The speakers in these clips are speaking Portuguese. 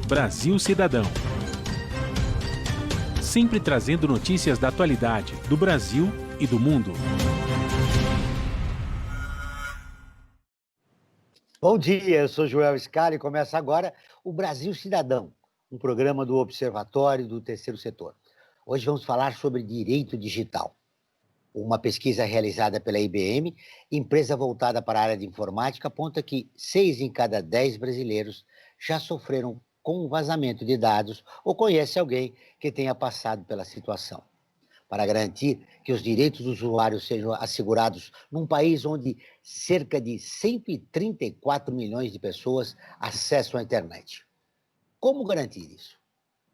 Brasil Cidadão. Sempre trazendo notícias da atualidade, do Brasil e do mundo. Bom dia, eu sou Joel Scali e começa agora o Brasil Cidadão, um programa do Observatório do Terceiro Setor. Hoje vamos falar sobre direito digital. Uma pesquisa realizada pela IBM, empresa voltada para a área de informática, aponta que 6 em cada 10 brasileiros já sofreram com vazamento de dados ou conhece alguém que tenha passado pela situação. Para garantir que os direitos dos usuários sejam assegurados num país onde cerca de 134 milhões de pessoas acessam a internet. Como garantir isso?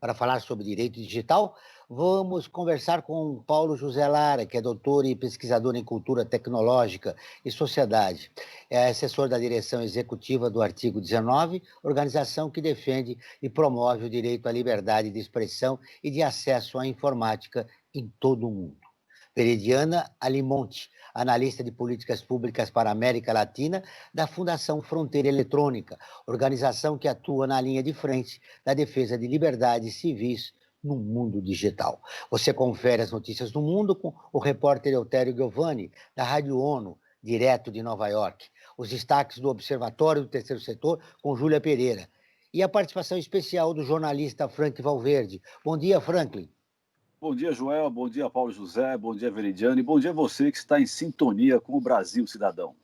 Para falar sobre direito digital, vamos conversar com Paulo José Lara, que é doutor e pesquisador em cultura tecnológica e sociedade. É assessor da direção executiva do Artigo 19, organização que defende e promove o direito à liberdade de expressão e de acesso à informática em todo o mundo. Veridiana Alimonte, analista de políticas públicas para a América Latina da Fundação Fronteira Eletrônica, organização que atua na linha de frente da defesa de liberdades civis no mundo digital. Você confere as notícias do mundo com o repórter Eltério Giovanni, da Rádio ONU, direto de Nova York. Os destaques do Observatório do Terceiro Setor com Júlia Pereira. E a participação especial do jornalista Frank Valverde. Bom dia, Franklin. Bom dia, Joel. Bom dia, Paulo José. Bom dia, Veridiane. Bom dia a você que está em sintonia com o Brasil Cidadão.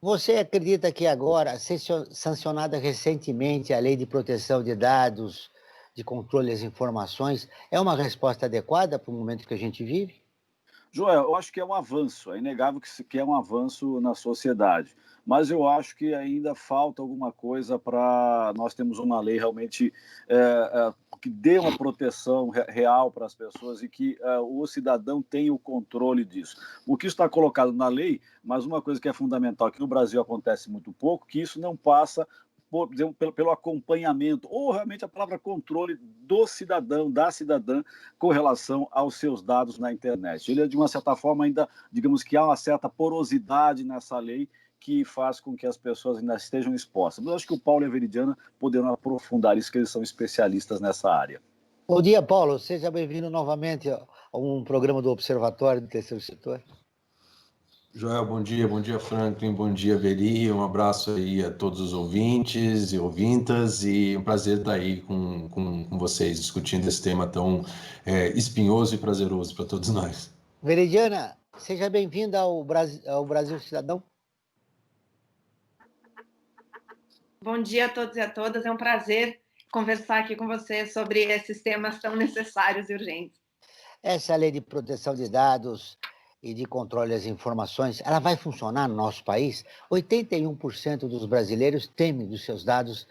Você acredita que agora, sancionada recentemente a Lei de Proteção de Dados, de controle das informações, é uma resposta adequada para o momento que a gente vive? Joel, eu acho que é um avanço, é inegável que é um avanço na sociedade, mas eu acho que ainda falta alguma coisa para nós termos uma lei realmente que dê uma proteção real para as pessoas e que o cidadão tenha o controle disso. O que está colocado na lei, mas uma coisa que é fundamental, que no Brasil acontece muito pouco, que isso não passa pelo acompanhamento, ou realmente a palavra controle do cidadão, da cidadã, com relação aos seus dados na internet. Ele, de uma certa forma, ainda, digamos que há uma certa porosidade nessa lei que faz com que as pessoas ainda estejam expostas. Mas eu acho que o Paulo e a Veridiana poderão aprofundar isso, que eles são especialistas nessa área. Bom dia, Paulo. Seja bem-vindo novamente a um programa do Observatório do Terceiro Setor. Joel, bom dia Franklin, bom dia Veri, um abraço aí a todos os ouvintes e ouvintas e um prazer estar aí com vocês discutindo esse tema tão espinhoso e prazeroso para todos nós. Veridiana, seja bem-vinda ao Brasil Cidadão. Bom dia a todos e a todas, é um prazer conversar aqui com você sobre esses temas tão necessários e urgentes. Essa lei de proteção de dados e de controle das informações, ela vai funcionar no nosso país? 81% dos brasileiros temem dos seus dados,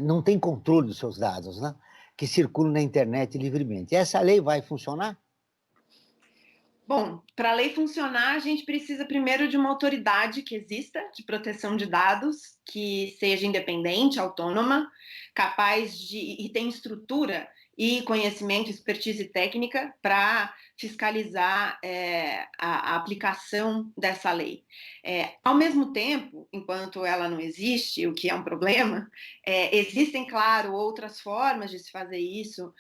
não tem controle dos seus dados, né? Que circulam na internet livremente. Essa lei vai funcionar? Bom, para a lei funcionar, a gente precisa primeiro de uma autoridade que exista de proteção de dados, que seja independente, autônoma, capaz de e tem estrutura e conhecimento, expertise técnica para fiscalizar a aplicação dessa lei. Ao mesmo tempo, enquanto ela não existe, o que é um problema, existem, claro, outras formas de se fazer isso,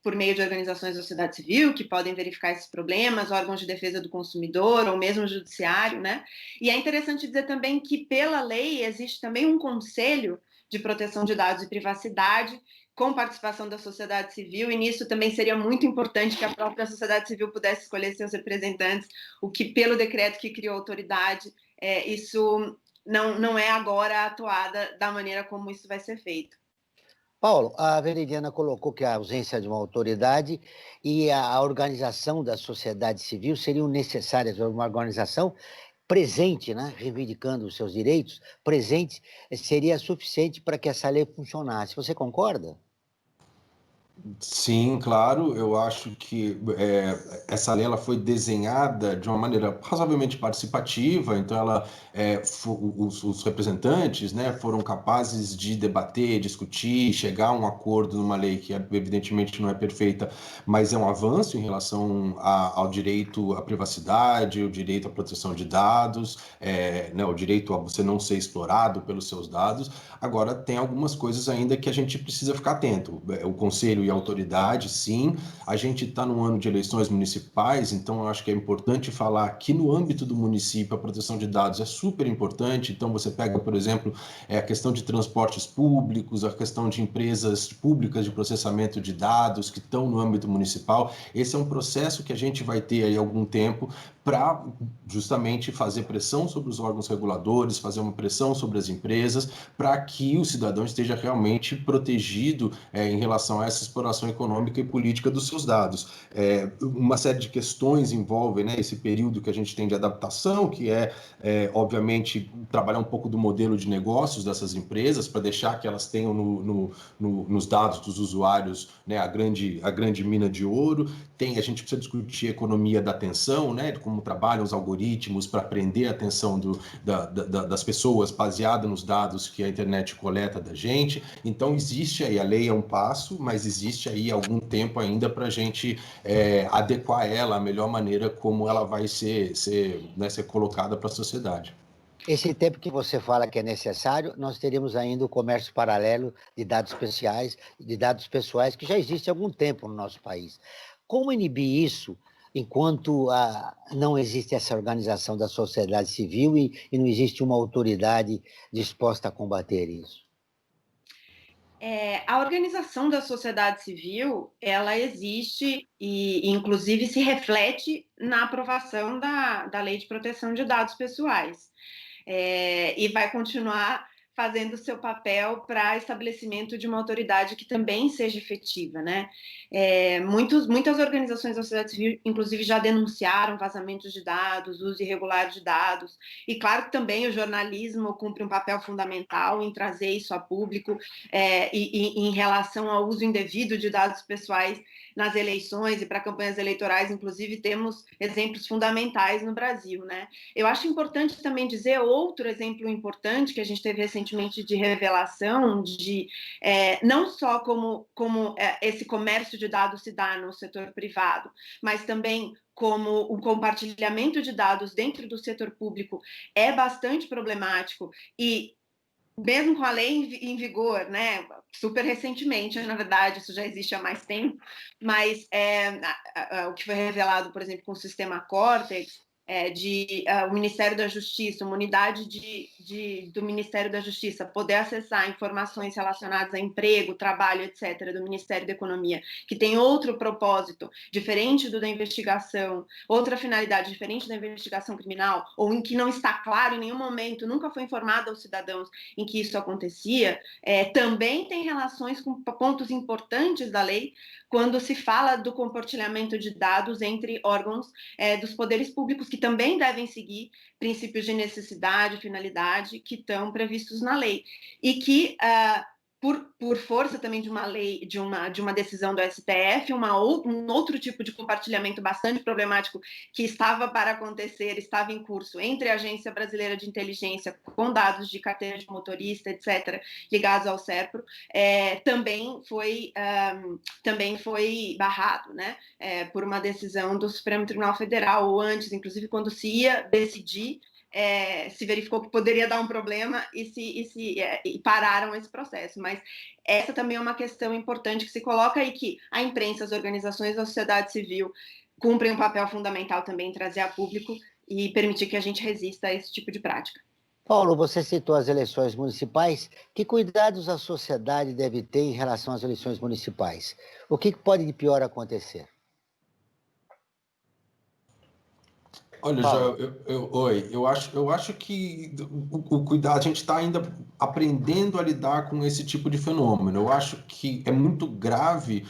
por meio de organizações da sociedade civil, que podem verificar esses problemas, órgãos de defesa do consumidor, ou mesmo o judiciário, né? E é interessante dizer também que, pela lei, existe também um conselho de proteção de dados e privacidade, com participação da sociedade civil, e nisso também seria muito importante que a própria sociedade civil pudesse escolher seus representantes, o que, pelo decreto que criou a autoridade, isso não é agora atuada da maneira como isso vai ser feito. Paulo, a Veridiana colocou que a ausência de uma autoridade e a organização da sociedade civil seriam necessárias, uma organização presente, né, reivindicando os seus direitos, presente, seria suficiente para que essa lei funcionasse. Você concorda? Sim, claro. Eu acho que essa lei ela foi desenhada de uma maneira razoavelmente participativa, então os representantes, né, foram capazes de debater, discutir, chegar a um acordo numa lei que evidentemente não é perfeita, mas é um avanço em relação ao direito à privacidade, o direito à proteção de dados, né, o direito a você não ser explorado pelos seus dados. Agora, tem algumas coisas ainda que a gente precisa ficar atento. O Conselho e a autoridade, sim. A gente está num ano de eleições municipais, então eu acho que é importante falar que no âmbito do município a proteção de dados é super importante. Então você pega, por exemplo, a questão de transportes públicos, a questão de empresas públicas de processamento de dados que estão no âmbito municipal. Esse é um processo que a gente vai ter aí algum tempo para justamente fazer pressão sobre os órgãos reguladores, fazer uma pressão sobre as empresas, para que o cidadão esteja realmente protegido em relação a essa exploração econômica e política dos seus dados. Uma série de questões envolvem, né, esse período que a gente tem de adaptação, que obviamente, trabalhar um pouco do modelo de negócios dessas empresas, para deixar que elas tenham nos dados dos usuários, né, a grande mina de ouro. A gente precisa discutir a economia da atenção, né, de como trabalham os algoritmos para prender a atenção das pessoas baseada nos dados que a internet coleta da gente. Então existe aí, a lei é um passo, mas existe aí algum tempo ainda para a gente adequar ela à melhor maneira como ela vai ser colocada para a sociedade. Esse tempo que você fala que é necessário, nós teríamos ainda o comércio paralelo de dados especiais, de dados pessoais, que já existe há algum tempo no nosso país. Como inibir isso enquanto não existe essa organização da sociedade civil e não existe uma autoridade disposta a combater isso? A organização da sociedade civil, ela existe e inclusive, se reflete na aprovação da Lei de Proteção de Dados Pessoais. E vai continuar fazendo o seu papel para estabelecimento de uma autoridade que também seja efetiva, né? Muitas organizações da sociedade civil, inclusive, já denunciaram vazamentos de dados, uso irregular de dados, e claro que também o jornalismo cumpre um papel fundamental em trazer isso a público, e em relação ao uso indevido de dados pessoais nas eleições e para campanhas eleitorais, inclusive, temos exemplos fundamentais no Brasil, né? Eu acho importante também dizer outro exemplo importante que a gente teve recentemente de revelação de não só como esse comércio de dados se dá no setor privado, mas também como o compartilhamento de dados dentro do setor público é bastante problemático e mesmo com a lei em vigor, né, super recentemente, na verdade, isso já existe há mais tempo, mas o que foi revelado, por exemplo, com o sistema Cortex, o Ministério da Justiça, uma unidade do Ministério da Justiça poder acessar informações relacionadas a emprego, trabalho, etc., do Ministério da Economia, que tem outro propósito, diferente do da investigação, outra finalidade diferente da investigação criminal, ou em que não está claro em nenhum momento, nunca foi informado aos cidadãos em que isso acontecia, também tem relações com pontos importantes da lei, quando se fala do compartilhamento de dados entre órgãos dos poderes públicos, que também devem seguir princípios de necessidade e finalidade que estão previstos na lei. E que, por força também de uma lei, de uma decisão do STF, um outro tipo de compartilhamento bastante problemático que estava para acontecer, estava em curso entre a Agência Brasileira de Inteligência, com dados de carteira de motorista, etc., ligados ao SERPRO, também foi barrado, né, por uma decisão do Supremo Tribunal Federal, ou antes, inclusive, quando se ia decidir, se verificou que poderia dar um problema e pararam esse processo. Mas essa também é uma questão importante que se coloca e que a imprensa, as organizações da sociedade civil cumprem um papel fundamental também em trazer a público e permitir que a gente resista a esse tipo de prática. Paulo, você citou as eleições municipais. Que cuidados a sociedade deve ter em relação às eleições municipais? O que pode de pior acontecer? Olha, Paulo. eu acho que o cuidado, a gente está ainda aprendendo a lidar com esse tipo de fenômeno. Eu acho que é muito grave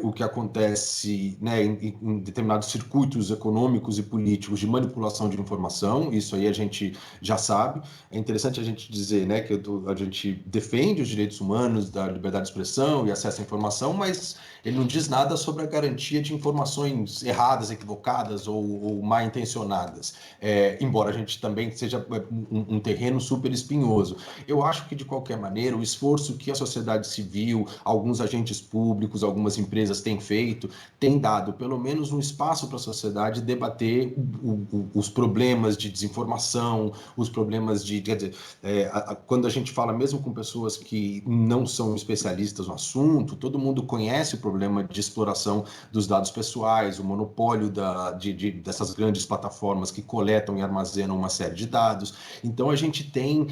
o que acontece, né, em determinados circuitos econômicos e políticos de manipulação de informação. Isso aí a gente já sabe. É interessante a gente dizer, né, que a gente defende os direitos humanos, da liberdade de expressão e acesso à informação, mas Ele não diz nada sobre a garantia de informações erradas, equivocadas ou mal intencionadas, embora a gente também seja um terreno super espinhoso. Eu acho que, de qualquer maneira, o esforço que a sociedade civil, alguns agentes públicos, algumas empresas têm feito, tem dado pelo menos um espaço para a sociedade debater os problemas de desinformação, os problemas de... Quer dizer, quando a gente fala mesmo com pessoas que não são especialistas no assunto, todo mundo conhece o problema de exploração dos dados pessoais, o monopólio dessas grandes plataformas que coletam e armazenam uma série de dados. Então, a gente tem,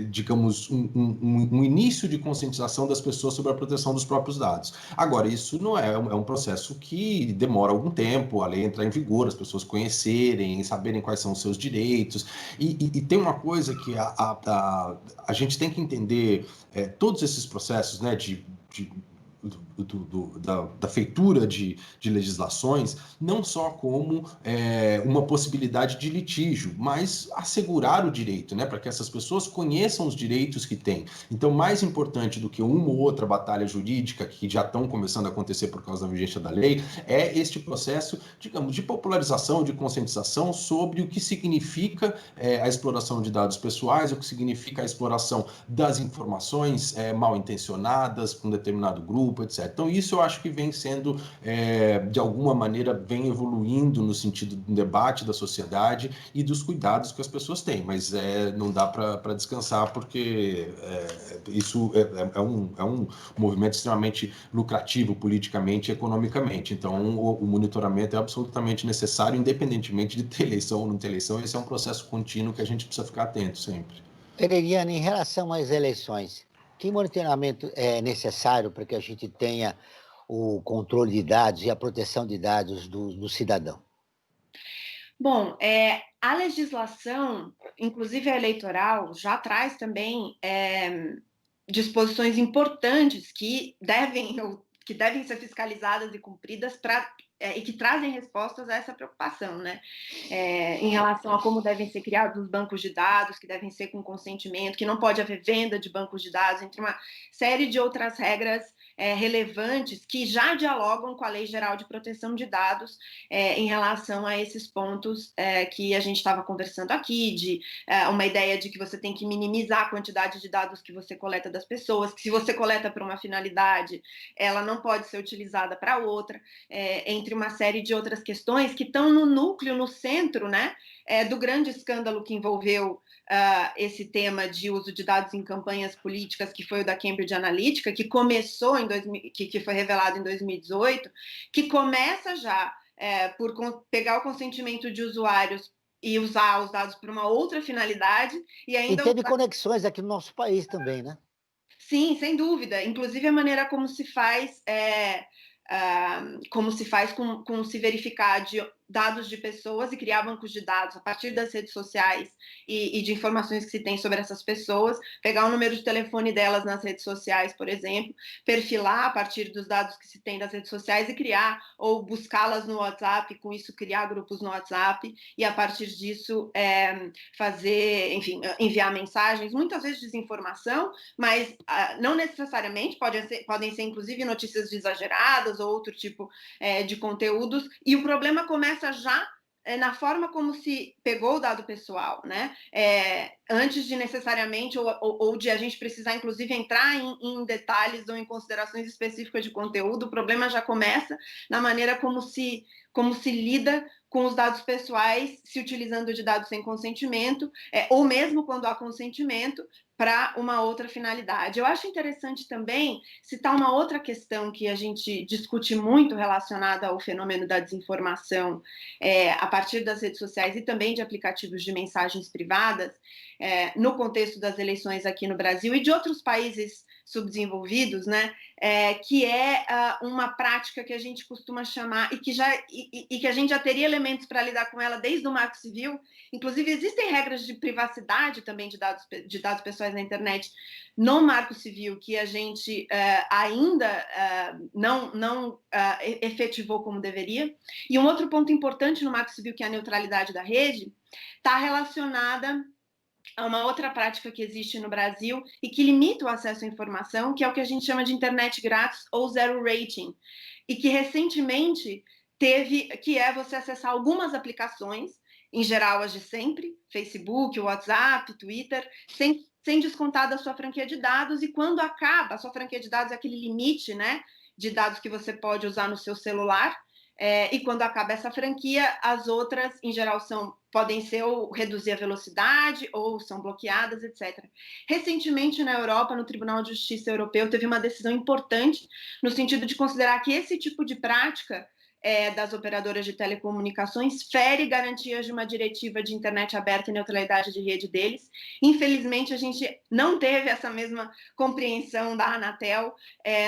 digamos, um início de conscientização das pessoas sobre a proteção dos próprios dados. Agora, isso não é um processo que demora algum tempo, a lei entrar em vigor, as pessoas conhecerem, saberem quais são os seus direitos. E tem uma coisa que a gente tem que entender, todos esses processos, né, da feitura de legislações, não só como uma possibilidade de litígio, mas assegurar o direito, né, para que essas pessoas conheçam os direitos que têm. Então, mais importante do que uma ou outra batalha jurídica que já estão começando a acontecer por causa da vigência da lei, é este processo, digamos, de popularização, de conscientização sobre o que significa a exploração de dados pessoais, o que significa a exploração das informações mal intencionadas para um determinado grupo, etc. Então, isso eu acho que vem sendo, de alguma maneira, vem evoluindo no sentido do debate da sociedade e dos cuidados que as pessoas têm, mas não dá para descansar, porque isso é um movimento extremamente lucrativo politicamente e economicamente. Então, o monitoramento é absolutamente necessário, independentemente de ter eleição ou não ter eleição. Esse é um processo contínuo que a gente precisa ficar atento sempre. Pereriana, em relação às eleições, que monitoramento é necessário para que a gente tenha o controle de dados e a proteção de dados do cidadão? Bom, a legislação, inclusive a eleitoral, já traz também disposições importantes que devem ser fiscalizadas e cumpridas e que trazem respostas a essa preocupação, né? Em relação a como devem ser criados os bancos de dados, que devem ser com consentimento, que não pode haver venda de bancos de dados, entre uma série de outras regras relevantes que já dialogam com a Lei Geral de Proteção de Dados em relação a esses pontos que a gente estava conversando aqui, de uma ideia de que você tem que minimizar a quantidade de dados que você coleta das pessoas, que se você coleta para uma finalidade, ela não pode ser utilizada para outra, entre uma série de outras questões que estão no núcleo, no centro, né, do grande escândalo que envolveu esse tema de uso de dados em campanhas políticas, que foi o da Cambridge Analytica, que começou que foi revelado em 2018, que começa já por pegar o consentimento de usuários e usar os dados para uma outra finalidade e ainda... E teve conexões aqui no nosso país também, né? Sim, sem dúvida. Inclusive a maneira como se faz com se verificar de dados de pessoas e criar bancos de dados a partir das redes sociais e de informações que se tem sobre essas pessoas, pegar o número de telefone delas nas redes sociais, por exemplo, perfilar a partir dos dados que se tem das redes sociais e criar ou buscá-las no WhatsApp, com isso criar grupos no WhatsApp e a partir disso fazer, enfim, enviar mensagens, muitas vezes desinformação, mas não necessariamente, podem ser inclusive notícias exageradas ou outro tipo de conteúdos, e o problema começa já na forma como se pegou o dado pessoal, né? Antes de necessariamente, ou de a gente precisar, inclusive, entrar em detalhes ou em considerações específicas de conteúdo, o problema já começa na maneira como se lida com os dados pessoais, se utilizando de dados sem consentimento, ou mesmo quando há consentimento, para uma outra finalidade. Eu acho interessante também citar uma outra questão que a gente discute muito relacionada ao fenômeno da desinformação a partir das redes sociais e também de aplicativos de mensagens privadas, no contexto das eleições aqui no Brasil e de outros países subdesenvolvidos, né, que é uma prática que a gente costuma chamar e que a gente já teria elementos para lidar com ela desde o Marco Civil. Inclusive, existem regras de privacidade também de dados pessoais na internet no Marco Civil que a gente ainda não efetivou como deveria. E um outro ponto importante no Marco Civil, que é a neutralidade da rede, está relacionada a uma outra prática que existe no Brasil e que limita o acesso à informação, que é o que a gente chama de internet grátis ou zero rating, e que recentemente que é você acessar algumas aplicações, em geral as de sempre, Facebook, WhatsApp, Twitter, sem descontar da sua franquia de dados, e quando acaba, a sua franquia de dados é aquele limite, né, de dados que você pode usar no seu celular, e quando acaba essa franquia, as outras, em geral, podem ser ou reduzir a velocidade ou são bloqueadas, etc. Recentemente, na Europa, no Tribunal de Justiça Europeu, teve uma decisão importante no sentido de considerar que esse tipo de prática das operadoras de telecomunicações fere garantias de uma diretiva de internet aberta e neutralidade de rede deles. Infelizmente, a gente não teve essa mesma compreensão da Anatel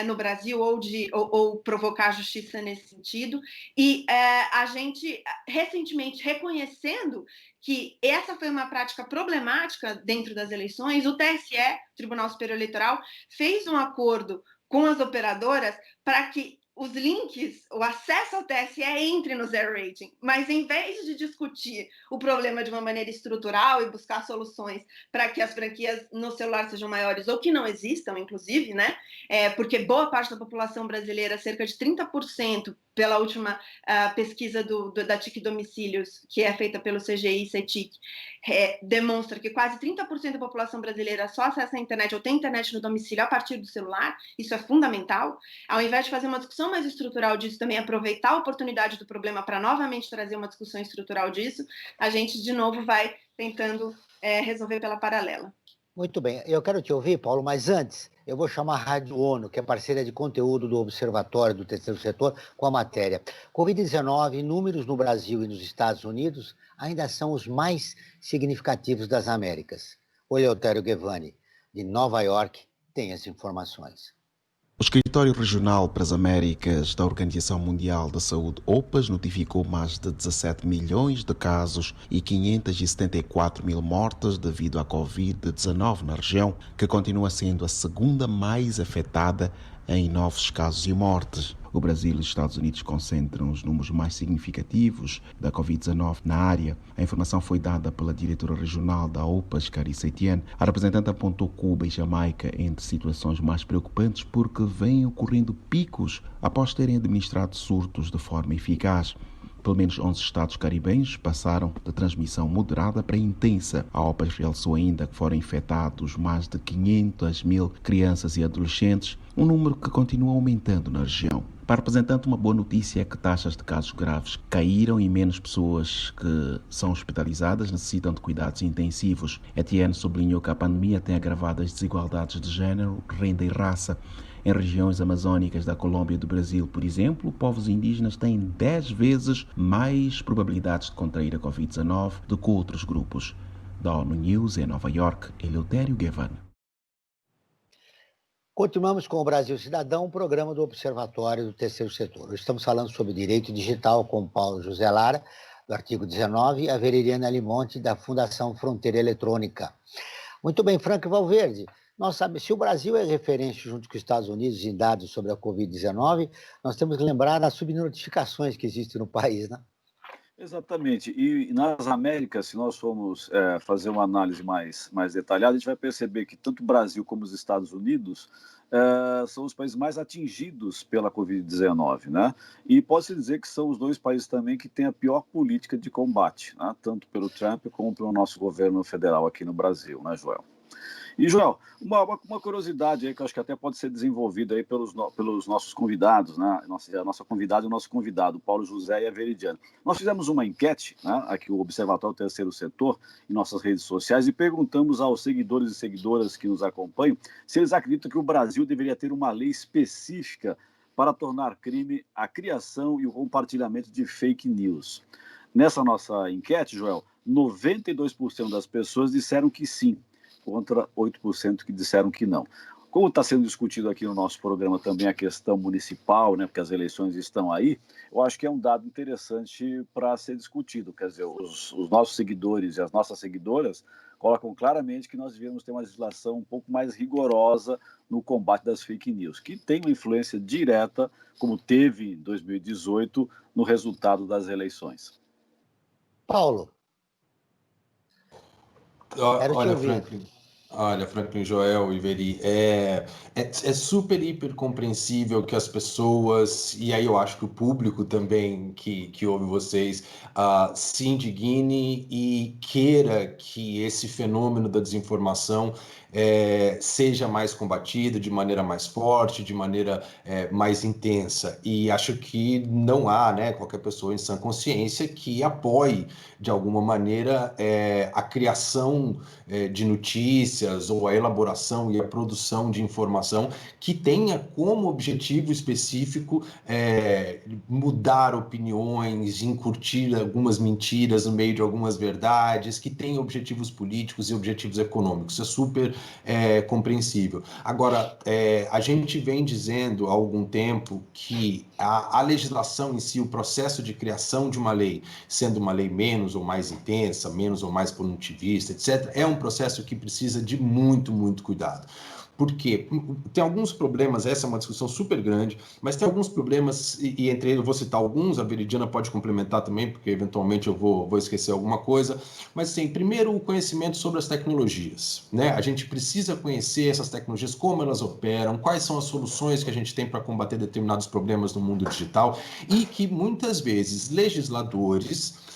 no Brasil ou provocar justiça nesse sentido. E a gente, recentemente, reconhecendo que essa foi uma prática problemática dentro das eleições, o TSE, Tribunal Superior Eleitoral, fez um acordo com as operadoras para que os links, o acesso ao TSE entre no zero rating, mas em vez de discutir o problema de uma maneira estrutural e buscar soluções para que as franquias no celular sejam maiores ou que não existam, inclusive, né? Porque boa parte da população brasileira, cerca de 30%, pela última pesquisa da TIC Domicílios, que é feita pelo CGI e CETIC, demonstra que quase 30% da população brasileira só acessa a internet ou tem internet no domicílio a partir do celular. Isso é fundamental. Ao invés de fazer uma discussão mais estrutural disso, também aproveitar a oportunidade do problema para novamente trazer uma discussão estrutural disso, a gente, de novo, vai tentando resolver pela paralela. Muito bem, eu quero te ouvir, Paulo, mas antes eu vou chamar a Rádio ONU, que é parceira de conteúdo do Observatório do Terceiro Setor, com a matéria. Covid-19, números no Brasil e nos Estados Unidos ainda são os mais significativos das Américas. O Eleutério Gevani, de Nova York, tem as informações. O Escritório Regional para as Américas da Organização Mundial da Saúde, OPAS, notificou mais de 17 milhões de casos e 574 mil mortes devido à Covid-19 na região, que continua sendo a segunda mais afetada em novos casos e mortes. O Brasil e os Estados Unidos concentram os números mais significativos da Covid-19 na área. A informação foi dada pela diretora regional da OPAS, Carissa Etienne. A representante apontou Cuba e Jamaica entre situações mais preocupantes porque vêm ocorrendo picos após terem administrado surtos de forma eficaz. Pelo menos 11 estados caribenhos passaram de transmissão moderada para intensa. A OPAS realçou ainda que foram infectados mais de 500 mil crianças e adolescentes, um número que continua aumentando na região. Para a representante, uma boa notícia é que taxas de casos graves caíram e menos pessoas que são hospitalizadas necessitam de cuidados intensivos. Etienne sublinhou que a pandemia tem agravado as desigualdades de género, renda e raça. Em regiões amazônicas da Colômbia e do Brasil, por exemplo, povos indígenas têm 10 vezes mais probabilidades de contrair a Covid-19 do que outros grupos. Da ONU News, em Nova York, Eleutério Gevani. Continuamos com o Brasil Cidadão, um programa do Observatório do Terceiro Setor. Hoje estamos falando sobre direito digital com Paulo José Lara, do artigo 19, e a Veriliana Limonte, da Fundação Fronteira Eletrônica. Muito bem, Franco Valverde. Nós sabemos, se o Brasil é referência junto com os Estados Unidos em dados sobre a Covid-19, nós temos que lembrar das subnotificações que existem no país, né? Exatamente. E nas Américas, se nós formos fazer uma análise mais detalhada, a gente vai perceber que tanto o Brasil como os Estados Unidos são os países mais atingidos pela Covid-19, né? E pode-se dizer que são os dois países também que têm a pior política de combate, né? Tanto pelo Trump como pelo nosso governo federal aqui no Brasil, né, Joel? E, Joel, uma curiosidade aí que eu acho que até pode ser desenvolvida aí pelos nossos convidados, né? A nossa convidada e o nosso convidado, Paulo José e a Veridiana. Nós fizemos uma enquete, né, aqui o Observatório Terceiro Setor, em nossas redes sociais, e perguntamos aos seguidores e seguidoras que nos acompanham se eles acreditam que o Brasil deveria ter uma lei específica para tornar crime a criação e o compartilhamento de fake news. Nessa nossa enquete, Joel, 92% das pessoas disseram que sim, contra 8% que disseram que não. Como está sendo discutido aqui no nosso programa também a questão municipal, né, porque as eleições estão aí, eu acho que é um dado interessante para ser discutido. Quer dizer, os nossos seguidores e as nossas seguidoras colocam claramente que nós devíamos ter uma legislação um pouco mais rigorosa no combate das fake news, que tem uma influência direta, como teve em 2018, no resultado das eleições. Paulo. Quero te Olha, ouvir. Franklin, Joel e Veri, é super, hiper compreensível que as pessoas, e aí eu acho que o público também que ouve vocês, se indigne e queira que esse fenômeno da desinformação seja mais combatido de maneira mais forte, de maneira mais intensa. E acho que não há, né, qualquer pessoa em sã consciência que apoie, de alguma maneira, a criação de notícias ou a elaboração e a produção de informação que tenha como objetivo específico mudar opiniões, incutir algumas mentiras no meio de algumas verdades, que tenha objetivos políticos e objetivos econômicos. Isso é super compreensível. Agora, a gente vem dizendo há algum tempo que a legislação em si, o processo de criação de uma lei, sendo uma lei menos ou mais intensa, menos ou mais punitivista, etc., é um processo que precisa de muito, muito cuidado. Por quê? Tem alguns problemas, essa é uma discussão super grande, mas tem alguns problemas, e entre eles eu vou citar alguns, a Veridiana pode complementar também, porque eventualmente eu vou esquecer alguma coisa, mas sim, primeiro o conhecimento sobre as tecnologias, né? A gente precisa conhecer essas tecnologias, como elas operam, quais são as soluções que a gente tem para combater determinados problemas no mundo digital, e que muitas vezes legisladores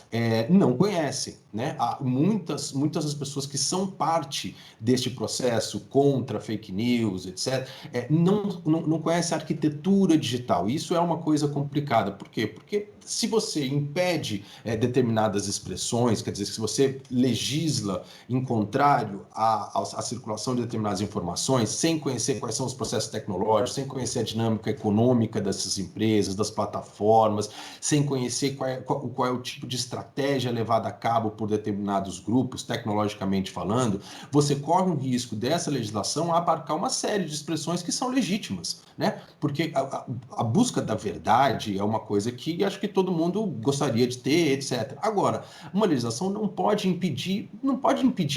não conhecem, né? Há muitas das pessoas que são parte deste processo contra fake news, etc., não conhecem a arquitetura digital. Isso é uma coisa complicada. Por quê? Porque se você impede determinadas expressões, quer dizer, se você legisla em contrário à circulação de determinadas informações, sem conhecer quais são os processos tecnológicos, sem conhecer a dinâmica econômica dessas empresas, das plataformas, sem conhecer qual é o tipo de estratégia levada a cabo por determinados grupos, tecnologicamente falando, você corre um risco dessa legislação abarcar uma série de expressões que são legítimas, né? Porque a busca da verdade é uma coisa que acho que todo mundo gostaria de ter, etc. Agora, uma legislação não pode impedir,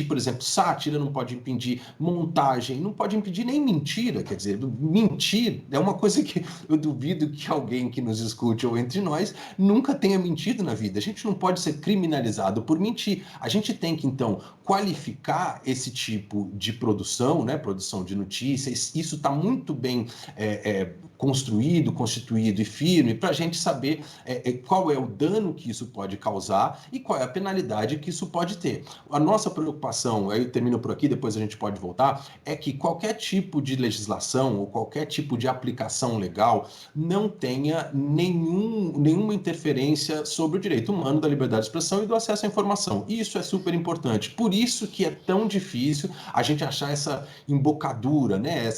por exemplo, sátira, não pode impedir montagem, não pode impedir nem mentira, quer dizer, mentir é uma coisa que eu duvido que alguém que nos escute ou entre nós nunca tenha mentido na vida. A gente não pode ser criminalizado por mentir. A gente tem que, então, qualificar esse tipo de produção, né, produção de notícias. Isso está muito bem construído, constituído e firme para a gente saber qual é o dano que isso pode causar e qual é a penalidade que isso pode ter. A nossa preocupação, aí eu termino por aqui, depois a gente pode voltar, é que qualquer tipo de legislação ou qualquer tipo de aplicação legal não tenha nenhuma interferência sobre o direito humano da liberdade de expressão e do acesso à informação. E isso é super importante. Por isso que é tão difícil a gente achar essa embocadura, né?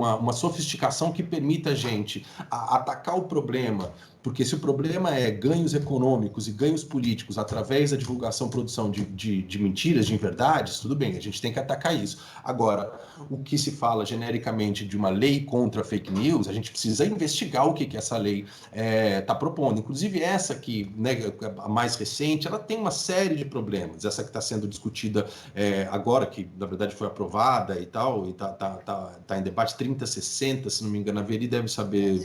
Uma sofisticação que permita a gente atacar o problema, porque se o problema é ganhos econômicos e ganhos políticos através da divulgação e produção de mentiras, de inverdades, tudo bem, a gente tem que atacar isso. Agora, o que se fala genericamente de uma lei contra fake news, a gente precisa investigar o que essa lei está propondo. Inclusive essa que, né, a mais recente, ela tem uma série de problemas. Essa que está sendo discutida agora, que na verdade foi aprovada e tal, e está em debate 3060, se não me engano, a Veri deve saber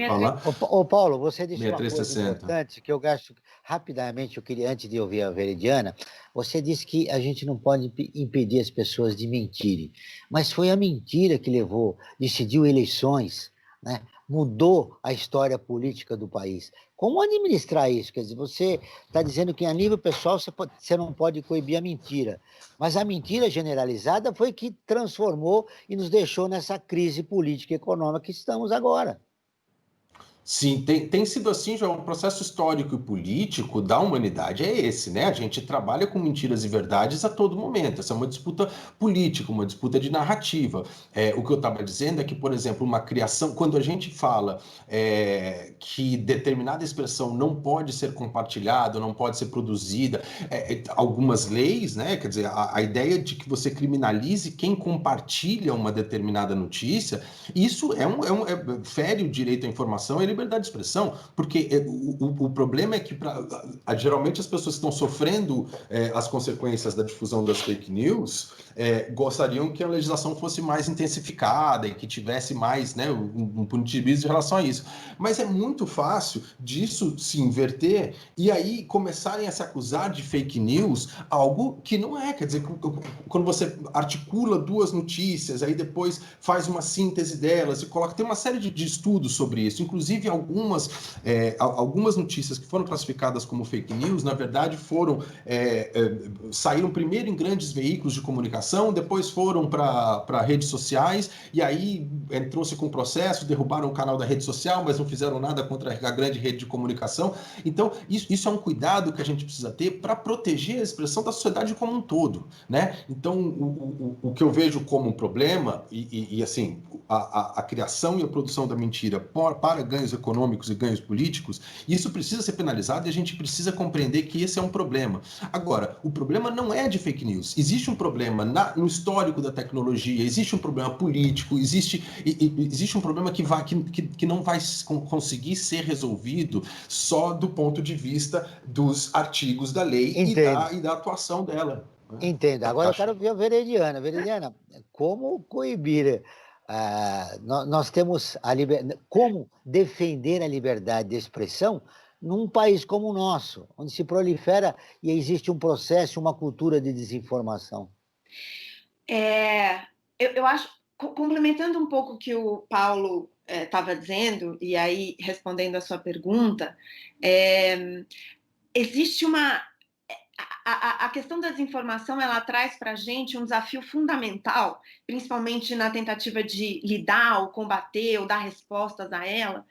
falar. Ô, Paulo, você disse uma coisa 6360. importante que eu gasto rapidamente, eu queria, antes de ouvir a Veridiana, você disse que a gente não pode impedir as pessoas de mentirem, mas foi a mentira que decidiu eleições, né? Mudou a história política do país. Como administrar isso? Quer dizer, você está dizendo que a nível pessoal você não pode coibir a mentira, mas a mentira generalizada foi que transformou e nos deixou nessa crise política e econômica que estamos agora. Sim, tem sido assim, já um processo histórico e político da humanidade é esse, né? A gente trabalha com mentiras e verdades a todo momento. Essa é uma disputa política, uma disputa de narrativa. O que eu estava dizendo é que, por exemplo, uma criação, quando a gente fala que determinada expressão não pode ser compartilhada, não pode ser produzida, algumas leis, né? Quer dizer, a ideia de que você criminalize quem compartilha uma determinada notícia, isso fere o direito à informação, ele liberdade de expressão, porque o problema é que geralmente as pessoas que estão sofrendo as consequências da difusão das fake news gostariam que a legislação fosse mais intensificada e que tivesse mais, né, um punitivismo em relação a isso. Mas é muito fácil disso se inverter e aí começarem a se acusar de fake news, algo que não é. Quer dizer, quando você articula duas notícias, aí depois faz uma síntese delas e coloca... Tem uma série de estudos sobre isso, inclusive algumas notícias que foram classificadas como fake news, na verdade saíram primeiro em grandes veículos de comunicação, depois foram para redes sociais, e aí entrou-se com o processo, derrubaram o canal da rede social, mas não fizeram nada contra a grande rede de comunicação. Então, isso é um cuidado que a gente precisa ter para proteger a expressão da sociedade como um todo, né? Então, o que eu vejo como um problema, e assim, a criação e a produção da mentira para ganhos econômicos e ganhos políticos, isso precisa ser penalizado e a gente precisa compreender que esse é um problema. Agora, o problema não é de fake news. Existe um problema no histórico da tecnologia, existe um problema político, existe um problema que não vai conseguir ser resolvido só do ponto de vista dos artigos da lei e da atuação dela. Entendo. Agora eu quero ver a Veridiana. Veridiana, como coibir? Nós temos como defender a liberdade de expressão num país como o nosso, onde se prolifera e existe um processo, uma cultura de desinformação? Eu acho, complementando um pouco o que o Paulo estava dizendo, e aí respondendo a sua pergunta, existe a questão da desinformação, ela traz para a gente um desafio fundamental, principalmente na tentativa de lidar ou combater ou dar respostas a ela,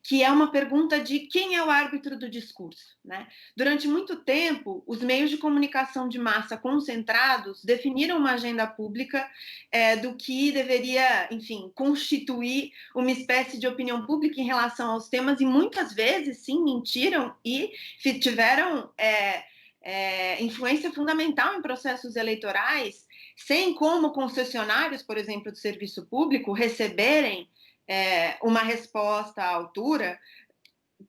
que é uma pergunta de quem é o árbitro do discurso, né? Durante muito tempo, os meios de comunicação de massa concentrados definiram uma agenda pública do que deveria, enfim, constituir uma espécie de opinião pública em relação aos temas, e muitas vezes, sim, mentiram e tiveram influência fundamental em processos eleitorais, sem como concessionários, por exemplo, do serviço público, receberem uma resposta à altura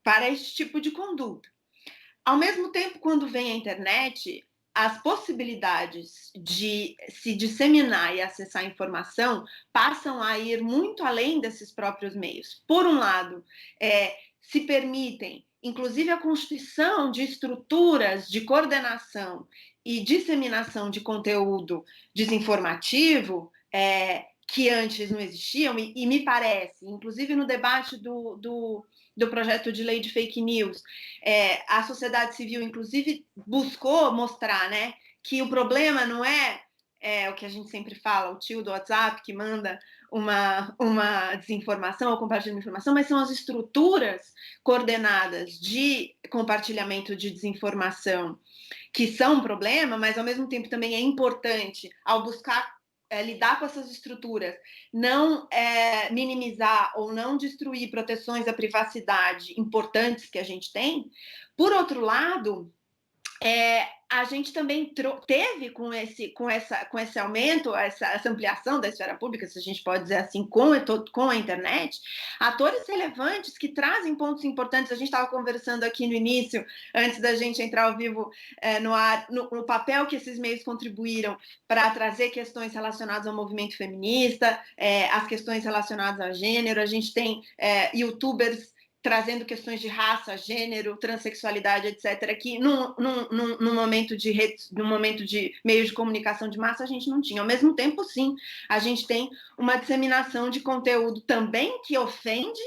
para esse tipo de conduta. Ao mesmo tempo, quando vem a internet, as possibilidades de se disseminar e acessar informação passam a ir muito além desses próprios meios. Por um lado, se permitem, inclusive, a constituição de estruturas de coordenação e disseminação de conteúdo desinformativo que antes não existiam, e me parece, inclusive no debate do projeto de lei de fake news, a sociedade civil, inclusive, buscou mostrar, né, que o problema não é o que a gente sempre fala, o tio do WhatsApp que manda uma desinformação ou compartilha informação, mas são as estruturas coordenadas de compartilhamento de desinformação que são um problema, mas ao mesmo tempo também é importante, ao buscar lidar com essas estruturas, não minimizar ou não destruir proteções à privacidade importantes que a gente tem. Por outro lado, a gente também teve com esse aumento, essa ampliação da esfera pública, se a gente pode dizer assim, com a internet, atores relevantes que trazem pontos importantes. A gente estava conversando aqui no início, antes da gente entrar ao vivo no ar, no papel que esses meios contribuíram para trazer questões relacionadas ao movimento feminista, as questões relacionadas a gênero. A gente tem youtubers trazendo questões de raça, gênero, transexualidade, etc., que num momento de meios de comunicação de massa a gente não tinha. Ao mesmo tempo, sim, a gente tem uma disseminação de conteúdo também que ofende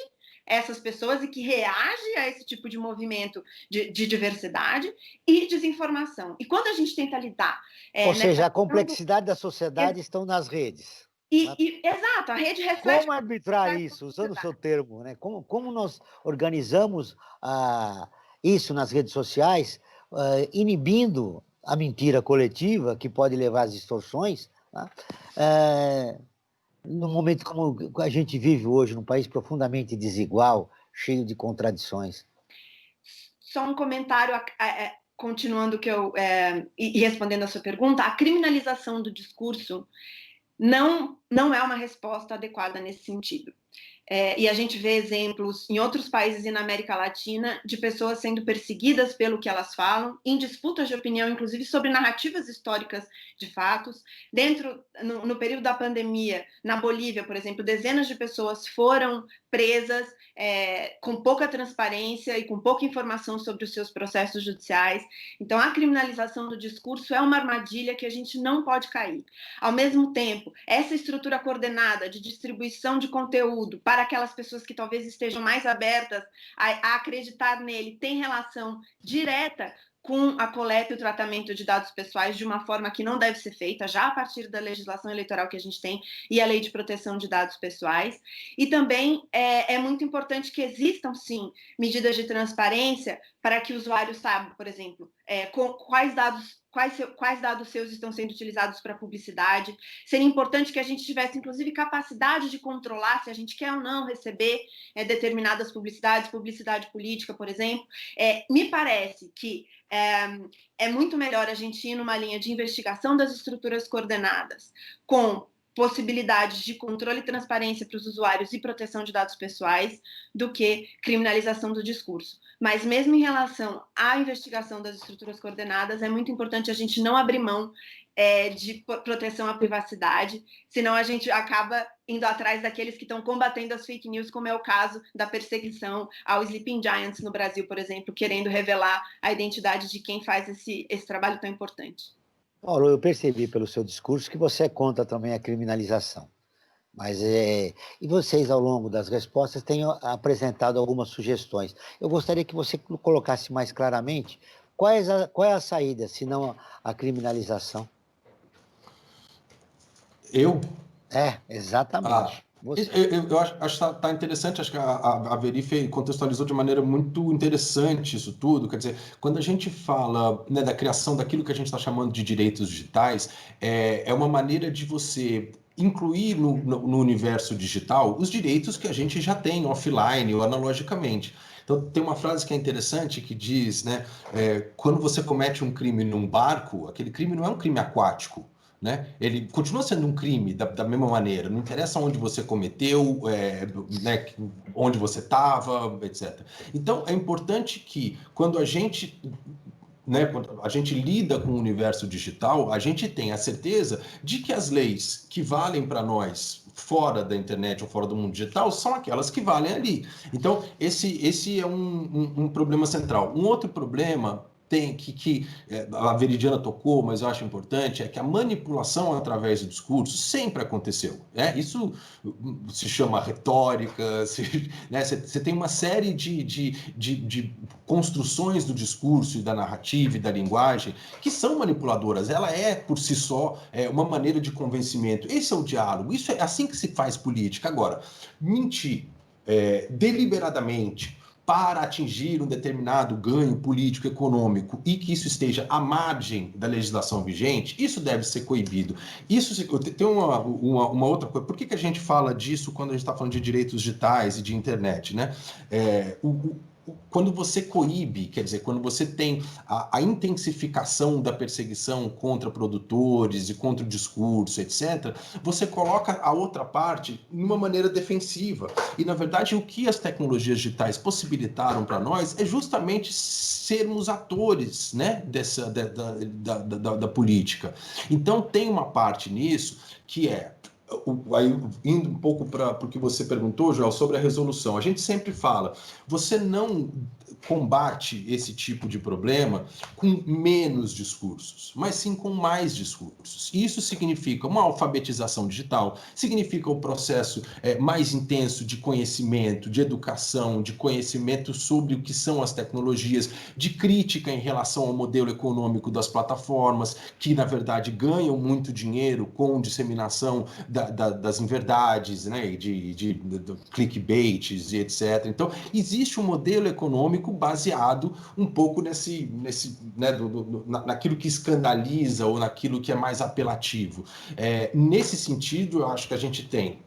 essas pessoas e que reage a esse tipo de movimento de diversidade e desinformação. E quando a gente tenta lidar... Ou seja, a complexidade da sociedade estão nas redes. Exato, a rede reflete... Como arbitrar isso, usando o seu termo, né? Como nós organizamos isso nas redes sociais, inibindo a mentira coletiva, que pode levar às distorções, né? Num momento como a gente vive hoje, num país profundamente desigual, cheio de contradições. Só um comentário, continuando e respondendo a sua pergunta, a criminalização do discurso não é uma resposta adequada nesse sentido. E a gente vê exemplos em outros países e na América Latina de pessoas sendo perseguidas pelo que elas falam, em disputas de opinião, inclusive sobre narrativas históricas de fatos. No período da pandemia, na Bolívia, por exemplo, dezenas de pessoas foram presas com pouca transparência e com pouca informação sobre os seus processos judiciais. Então, a criminalização do discurso é uma armadilha que a gente não pode cair. Ao mesmo tempo, essa estrutura coordenada de distribuição de conteúdo para aquelas pessoas que talvez estejam mais abertas a acreditar nele tem relação direta com a coleta e o tratamento de dados pessoais de uma forma que não deve ser feita, já a partir da legislação eleitoral que a gente tem e a lei de proteção de dados pessoais. E também é muito importante que existam, sim, medidas de transparência para que o usuário saiba, por exemplo, quais dados seus estão sendo utilizados para publicidade. Seria importante que a gente tivesse, inclusive, capacidade de controlar se a gente quer ou não receber determinadas publicidades, publicidade política, por exemplo. Me parece que é muito melhor a gente ir numa linha de investigação das estruturas coordenadas, com possibilidades de controle e transparência para os usuários e proteção de dados pessoais, do que criminalização do discurso. Mas mesmo em relação à investigação das estruturas coordenadas, é muito importante a gente não abrir mão de proteção à privacidade, senão a gente acaba indo atrás daqueles que estão combatendo as fake news, como é o caso da perseguição ao Sleeping Giants no Brasil, por exemplo, querendo revelar a identidade de quem faz esse trabalho tão importante. Paulo, eu percebi pelo seu discurso que você é contra também a criminalização. Mas e vocês, ao longo das respostas, têm apresentado algumas sugestões. Eu gostaria que você colocasse mais claramente qual é a saída, se não a criminalização. Eu? Exatamente. Eu acho que está interessante, acho que a Veri contextualizou de maneira muito interessante isso tudo. Quer dizer, quando a gente fala, né, da criação daquilo que a gente está chamando de direitos digitais, é uma maneira de você incluir no universo digital os direitos que a gente já tem offline ou analogicamente. Então, tem uma frase que é interessante que diz, né, quando você comete um crime num barco, aquele crime não é um crime aquático, né? Ele continua sendo um crime da mesma maneira, não interessa onde você cometeu, né, onde você estava, etc. Então, é importante que quando a gente lida com o universo digital, a gente tem a certeza de que as leis que valem para nós fora da internet ou fora do mundo digital são aquelas que valem ali. Então, esse é um problema central. Um outro problema que a Veridiana tocou, mas eu acho importante, é que a manipulação através do discurso sempre aconteceu. Isso se chama retórica, você tem uma série de construções do discurso e da narrativa e da linguagem que são manipuladoras. Ela é, por si só, uma maneira de convencimento. Esse é o diálogo, isso é assim que se faz política. Agora, mentir deliberadamente para atingir um determinado ganho político, econômico, e que isso esteja à margem da legislação vigente, isso deve ser coibido. Tem uma outra coisa. Por que a gente fala disso quando a gente está falando de direitos digitais e de internet, né? Quando você coíbe, quer dizer, quando você tem a intensificação da perseguição contra produtores e contra o discurso, etc., você coloca a outra parte de uma maneira defensiva. E, na verdade, o que as tecnologias digitais possibilitaram para nós é justamente sermos atores, né, da política. Então, tem uma parte nisso que aí, indo um pouco para o que você perguntou, Joel, sobre a resolução. A gente sempre fala, você não combate esse tipo de problema com menos discursos, mas sim com mais discursos. Isso significa uma alfabetização digital, significa o processo mais intenso de conhecimento, de educação, de conhecimento sobre o que são as tecnologias, de crítica em relação ao modelo econômico das plataformas, que, na verdade, ganham muito dinheiro com disseminação das inverdades, né, de clickbaits e etc. Então, existe um modelo econômico baseado um pouco naquilo que escandaliza ou naquilo que é mais apelativo. Nesse sentido, eu acho que a gente tem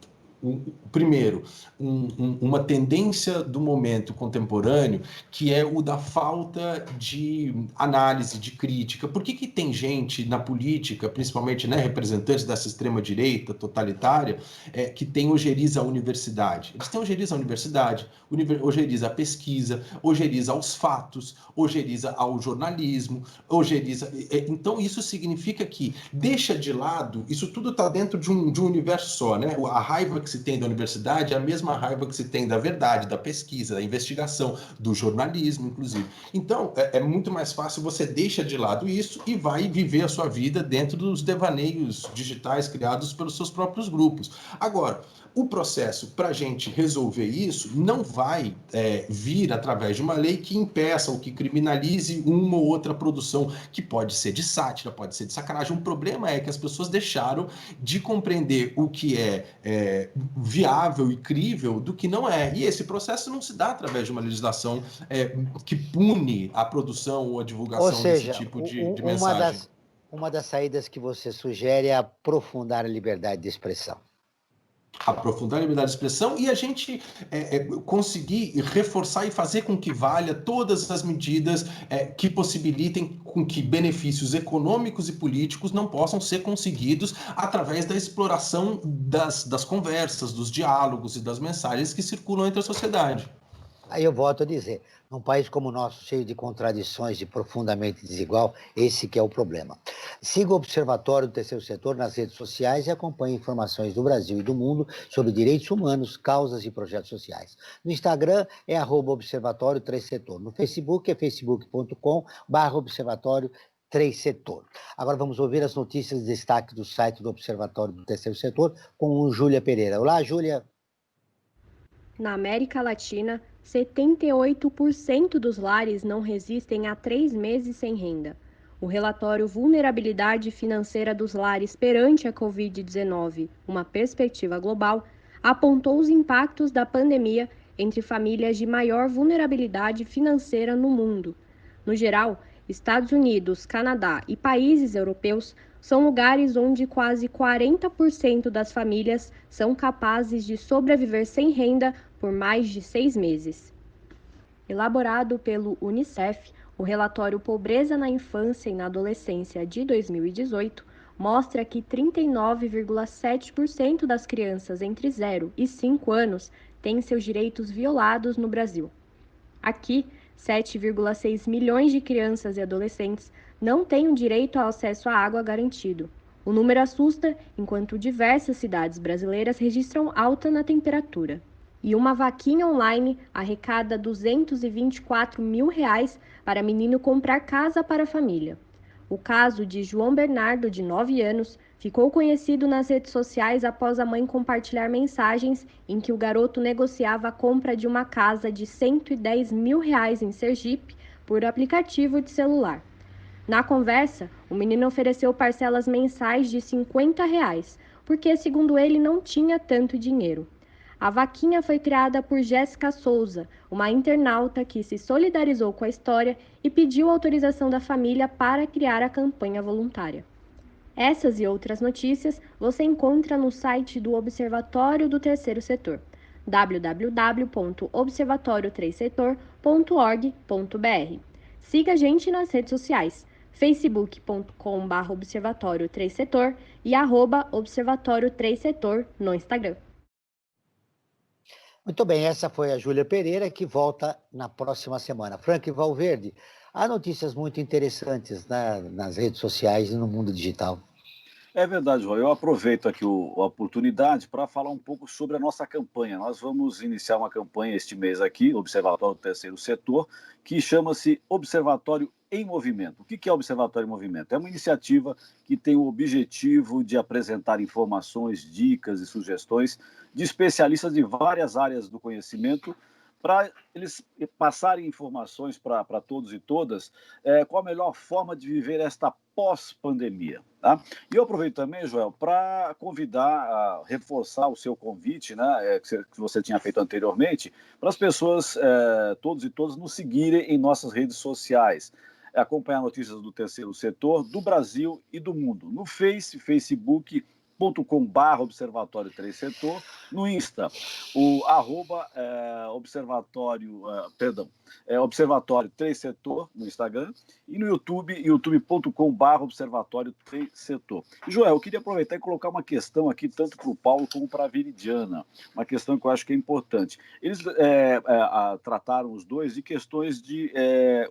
primeiro, uma tendência do momento contemporâneo, que é o da falta de análise, de crítica. Por que tem gente na política, principalmente, né, representantes dessa extrema-direita totalitária, que tem ojeriza a universidade? Eles têm ojeriza a universidade, ojeriza a pesquisa, ojeriza aos fatos, ojeriza ao jornalismo, ojeriza... Então, isso significa que deixa de lado, isso tudo está dentro de um universo só, né? A raiva que se tem da universidade é a mesma raiva que se tem da verdade, da pesquisa, da investigação, do jornalismo, inclusive. Então, é muito mais fácil, você deixa de lado isso e vai viver a sua vida dentro dos devaneios digitais criados pelos seus próprios grupos. Agora, o processo para a gente resolver isso não vai vir através de uma lei que impeça ou que criminalize uma ou outra produção, que pode ser de sátira, pode ser de sacanagem. O problema é que as pessoas deixaram de compreender o que é viável e crível do que não é. E esse processo não se dá através de uma legislação que pune a produção ou a divulgação desse tipo de mensagem. Uma das saídas que você sugere é aprofundar a liberdade de expressão. Aprofundar a liberdade de expressão e a gente conseguir reforçar e fazer com que valha todas as medidas que possibilitem com que benefícios econômicos e políticos não possam ser conseguidos através da exploração das conversas, dos diálogos e das mensagens que circulam entre a sociedade. Aí eu volto a dizer, num país como o nosso, cheio de contradições e profundamente desigual, esse que é o problema. Siga o Observatório do Terceiro Setor nas redes sociais e acompanhe informações do Brasil e do mundo sobre direitos humanos, causas e projetos sociais. No Instagram é @Observatório 3 Setor. No Facebook é facebook.com/Observatório 3 Setor. Agora vamos ouvir as notícias de destaque do site do Observatório do Terceiro Setor com o Júlia Pereira. Olá, Júlia. Na América Latina, 78% dos lares não resistem a 3 meses sem renda. O relatório Vulnerabilidade Financeira dos Lares perante a Covid-19, uma perspectiva global, apontou os impactos da pandemia entre famílias de maior vulnerabilidade financeira no mundo. No geral, Estados Unidos, Canadá e países europeus são lugares onde quase 40% das famílias são capazes de sobreviver sem renda por mais de 6 meses. Elaborado pelo Unicef, o relatório Pobreza na Infância e na Adolescência de 2018 mostra que 39,7% das crianças entre 0 e 5 anos têm seus direitos violados no Brasil. Aqui, 7,6 milhões de crianças e adolescentes não têm o direito ao acesso à água garantido. O número assusta, enquanto diversas cidades brasileiras registram alta na temperatura. E uma vaquinha online arrecada R$ 224 mil para menino comprar casa para a família. O caso de João Bernardo, de 9 anos, ficou conhecido nas redes sociais após a mãe compartilhar mensagens em que o garoto negociava a compra de uma casa de R$ 110 mil em Sergipe por aplicativo de celular. Na conversa, o menino ofereceu parcelas mensais de R$ 50, porque, segundo ele, não tinha tanto dinheiro. A vaquinha foi criada por Jéssica Souza, uma internauta que se solidarizou com a história e pediu autorização da família para criar a campanha voluntária. Essas e outras notícias você encontra no site do Observatório do Terceiro Setor, www.observatório3setor.org.br. Siga a gente nas redes sociais, facebook.com/Observatório3Setor e @Observatório3Setor no Instagram. Muito bem, essa foi a Júlia Pereira, que volta na próxima semana. Frank Valverde, há notícias muito interessantes nas redes sociais e no mundo digital. É verdade, João. Eu aproveito aqui a oportunidade para falar um pouco sobre a nossa campanha. Nós vamos iniciar uma campanha este mês aqui, Observatório do Terceiro Setor, que chama-se Observatório em Movimento. O que é Observatório em Movimento? É uma iniciativa que tem o objetivo de apresentar informações, dicas e sugestões de especialistas de várias áreas do conhecimento para eles passarem informações para todos e todas qual a melhor forma de viver esta pós-pandemia. Tá? E eu aproveito também, Joel, para convidar, reforçar o seu convite, né, que você tinha feito anteriormente, para as pessoas, todos e todas, nos seguirem em nossas redes sociais, acompanhar notícias do terceiro setor, do Brasil e do mundo, no Facebook, facebook.com/observatório 3 Setor, no Insta, o observatório 3 Setor no Instagram, e no YouTube, youtube.com/observatório 3 Setor. Joel, eu queria aproveitar e colocar uma questão aqui, tanto para o Paulo como para a Veridiana, uma questão que eu acho que é importante. Eles trataram os dois de questões de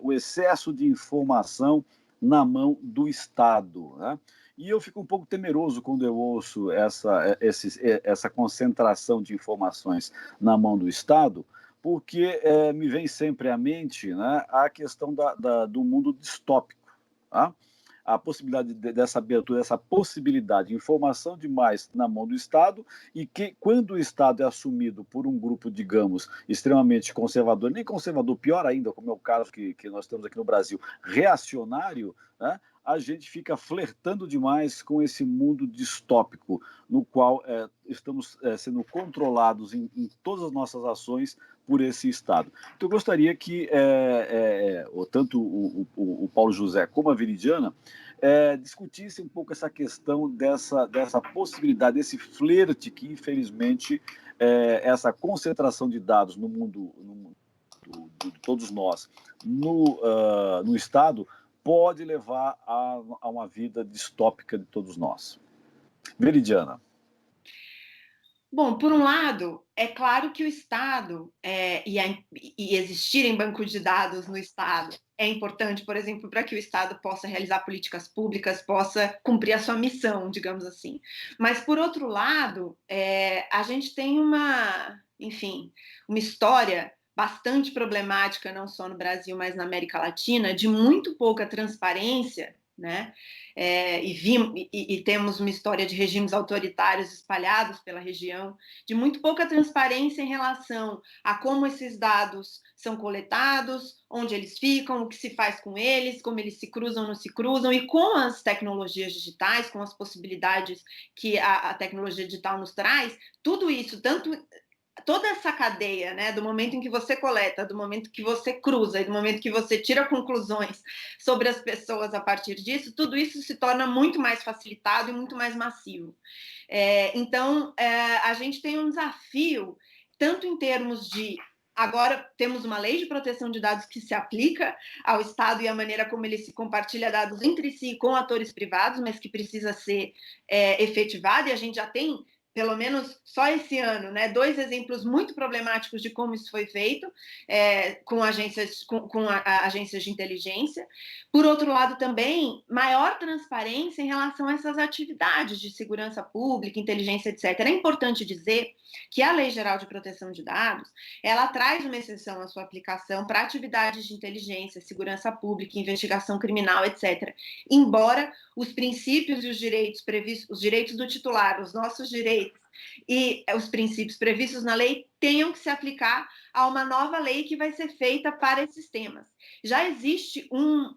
o excesso de informação na mão do Estado, né? E eu fico um pouco temeroso quando eu ouço essa concentração de informações na mão do Estado, porque me vem sempre à mente, né, a questão do mundo distópico, tá? A possibilidade dessa abertura, essa possibilidade de informação demais na mão do Estado, e que, quando o Estado é assumido por um grupo, digamos, extremamente conservador, nem conservador, pior ainda, como é o caso que nós temos aqui no Brasil, reacionário, né, a gente fica flertando demais com esse mundo distópico, no qual estamos sendo controlados em todas as nossas ações por esse Estado. Então, eu gostaria que tanto o Paulo José como a Veridiana discutissem um pouco essa questão dessa possibilidade, desse flerte que, infelizmente, essa concentração de dados no mundo de todos nós, no Estado, pode levar a uma vida distópica de todos nós. Veridiana. Bom, por um lado, é claro que o Estado e existirem bancos de dados no Estado é importante, por exemplo, para que o Estado possa realizar políticas públicas, possa cumprir a sua missão, digamos assim. Mas, por outro lado, a gente tem uma história bastante problemática, não só no Brasil, mas na América Latina, de muito pouca transparência, né? E temos uma história de regimes autoritários espalhados pela região, de muito pouca transparência em relação a como esses dados são coletados, onde eles ficam, o que se faz com eles, como eles se cruzam ou não se cruzam, e com as tecnologias digitais, com as possibilidades que a tecnologia digital nos traz, tudo isso, toda essa cadeia, né, do momento em que você coleta, do momento que você cruza e do momento que você tira conclusões sobre as pessoas a partir disso, tudo isso se torna muito mais facilitado e muito mais massivo. Então, a gente tem um desafio, tanto em termos de... Agora temos uma lei de proteção de dados que se aplica ao Estado e a maneira como ele se compartilha dados entre si com atores privados, mas que precisa ser efetivada, e a gente já tem, pelo menos só esse ano, né, 2 exemplos muito problemáticos de como isso foi feito, com agências de inteligência. Por outro lado, também, maior transparência em relação a essas atividades de segurança pública, inteligência, etc. É importante dizer que a Lei Geral de Proteção de Dados, ela traz uma exceção à sua aplicação para atividades de inteligência, segurança pública, investigação criminal, etc. Embora os princípios e os direitos previstos, os direitos do titular, os nossos direitos e os princípios previstos na lei tenham que se aplicar a uma nova lei que vai ser feita para esses temas. Já existe um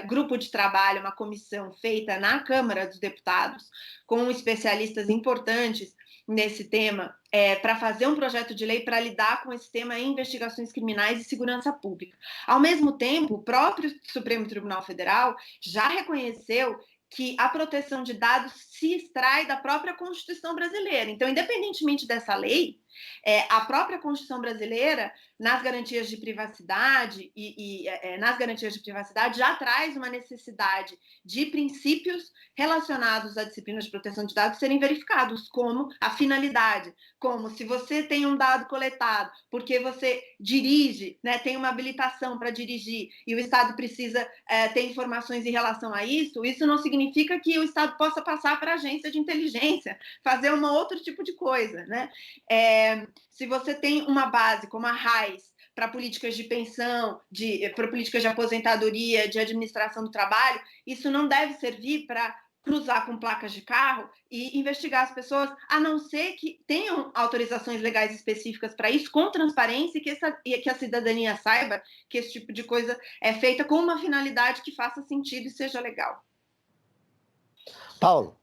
grupo de trabalho, uma comissão feita na Câmara dos Deputados, com especialistas importantes nesse tema, para fazer um projeto de lei para lidar com esse tema em investigações criminais e segurança pública. Ao mesmo tempo, o próprio Supremo Tribunal Federal já reconheceu que a proteção de dados se extrai da própria Constituição brasileira. Então, independentemente dessa lei, a própria Constituição brasileira, nas garantias de privacidade nas garantias de privacidade, já traz uma necessidade de princípios relacionados à disciplina de proteção de dados serem verificados, como a finalidade, como se você tem um dado coletado porque você dirige, né, tem uma habilitação para dirigir e o Estado precisa ter informações em relação a isso, isso não significa que o Estado possa passar para a agência de inteligência, fazer um outro tipo de coisa, né? Se você tem uma base como a RAIS para políticas de pensão, para políticas de aposentadoria, de administração do trabalho, isso não deve servir para cruzar com placas de carro e investigar as pessoas, a não ser que tenham autorizações legais específicas para isso, com transparência, e que a cidadania saiba que esse tipo de coisa é feita com uma finalidade que faça sentido e seja legal. Paulo.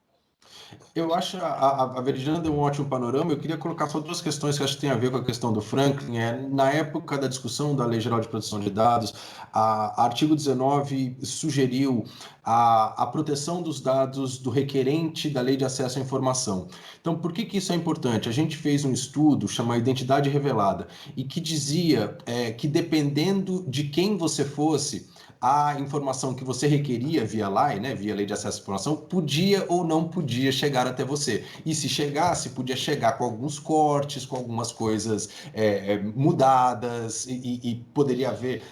Eu acho a Veridiana deu um ótimo panorama. Eu queria colocar só duas questões que acho que tem a ver com a questão do Franklin. Na época da discussão da Lei Geral de Proteção de Dados, a artigo 19 sugeriu a proteção dos dados do requerente da Lei de Acesso à Informação. Então, por que isso é importante? A gente fez um estudo chamado Identidade Revelada e que dizia que dependendo de quem você fosse, a informação que você requeria via LAI, né, via Lei de Acesso à Informação, podia ou não podia chegar até você. E se chegasse, podia chegar com alguns cortes, com algumas coisas mudadas, e poderia haver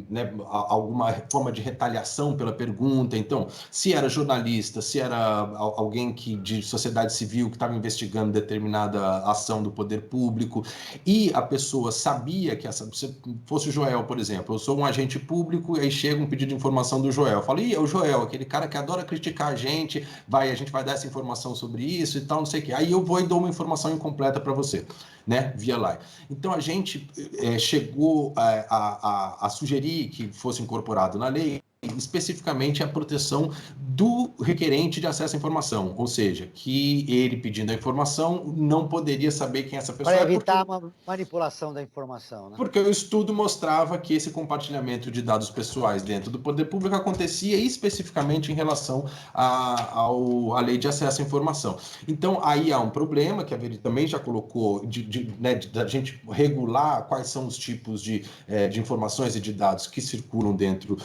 né, alguma forma de retaliação pela pergunta. Então, se era jornalista, se era alguém de sociedade civil que estava investigando determinada ação do poder público, e a pessoa sabia que se fosse o Joel, por exemplo, eu sou um agente público, e aí chega um pedido de informação do Joel. Eu falo, é o Joel, aquele cara que adora criticar a gente vai dar essa informação sobre isso e tal, não sei o quê. Aí eu vou e dou uma informação incompleta para você, né, via live. Então a gente chegou a sugerir que fosse incorporado na lei especificamente a proteção do requerente de acesso à informação, ou seja, que ele pedindo a informação não poderia saber quem essa pessoa é. Para evitar uma manipulação da informação, né? Porque o estudo mostrava que esse compartilhamento de dados pessoais dentro do poder público acontecia especificamente em relação à lei de acesso à informação. Então, aí há um problema que a Veri também já colocou, da gente regular quais são os tipos de informações e de dados que circulam dentro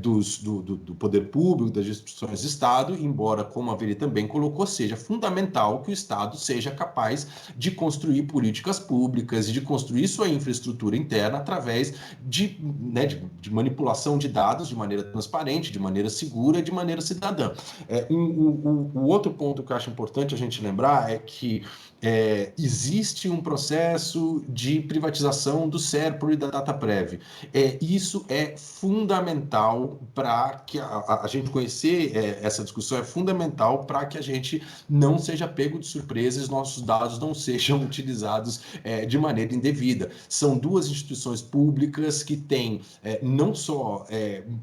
do poder público, das instituições do Estado, embora, como a Veri também colocou, seja fundamental que o Estado seja capaz de construir políticas públicas e de construir sua infraestrutura interna através de manipulação de dados de maneira transparente, de maneira segura e de maneira cidadã. O outro ponto que eu acho importante a gente lembrar é que existe um processo de privatização do SERPRO e da DataPrev. Isso é fundamental para que a gente conhecer essa discussão, é fundamental para que a gente não seja pego de surpresa e os nossos dados não sejam utilizados de maneira indevida. São duas instituições públicas que têm não só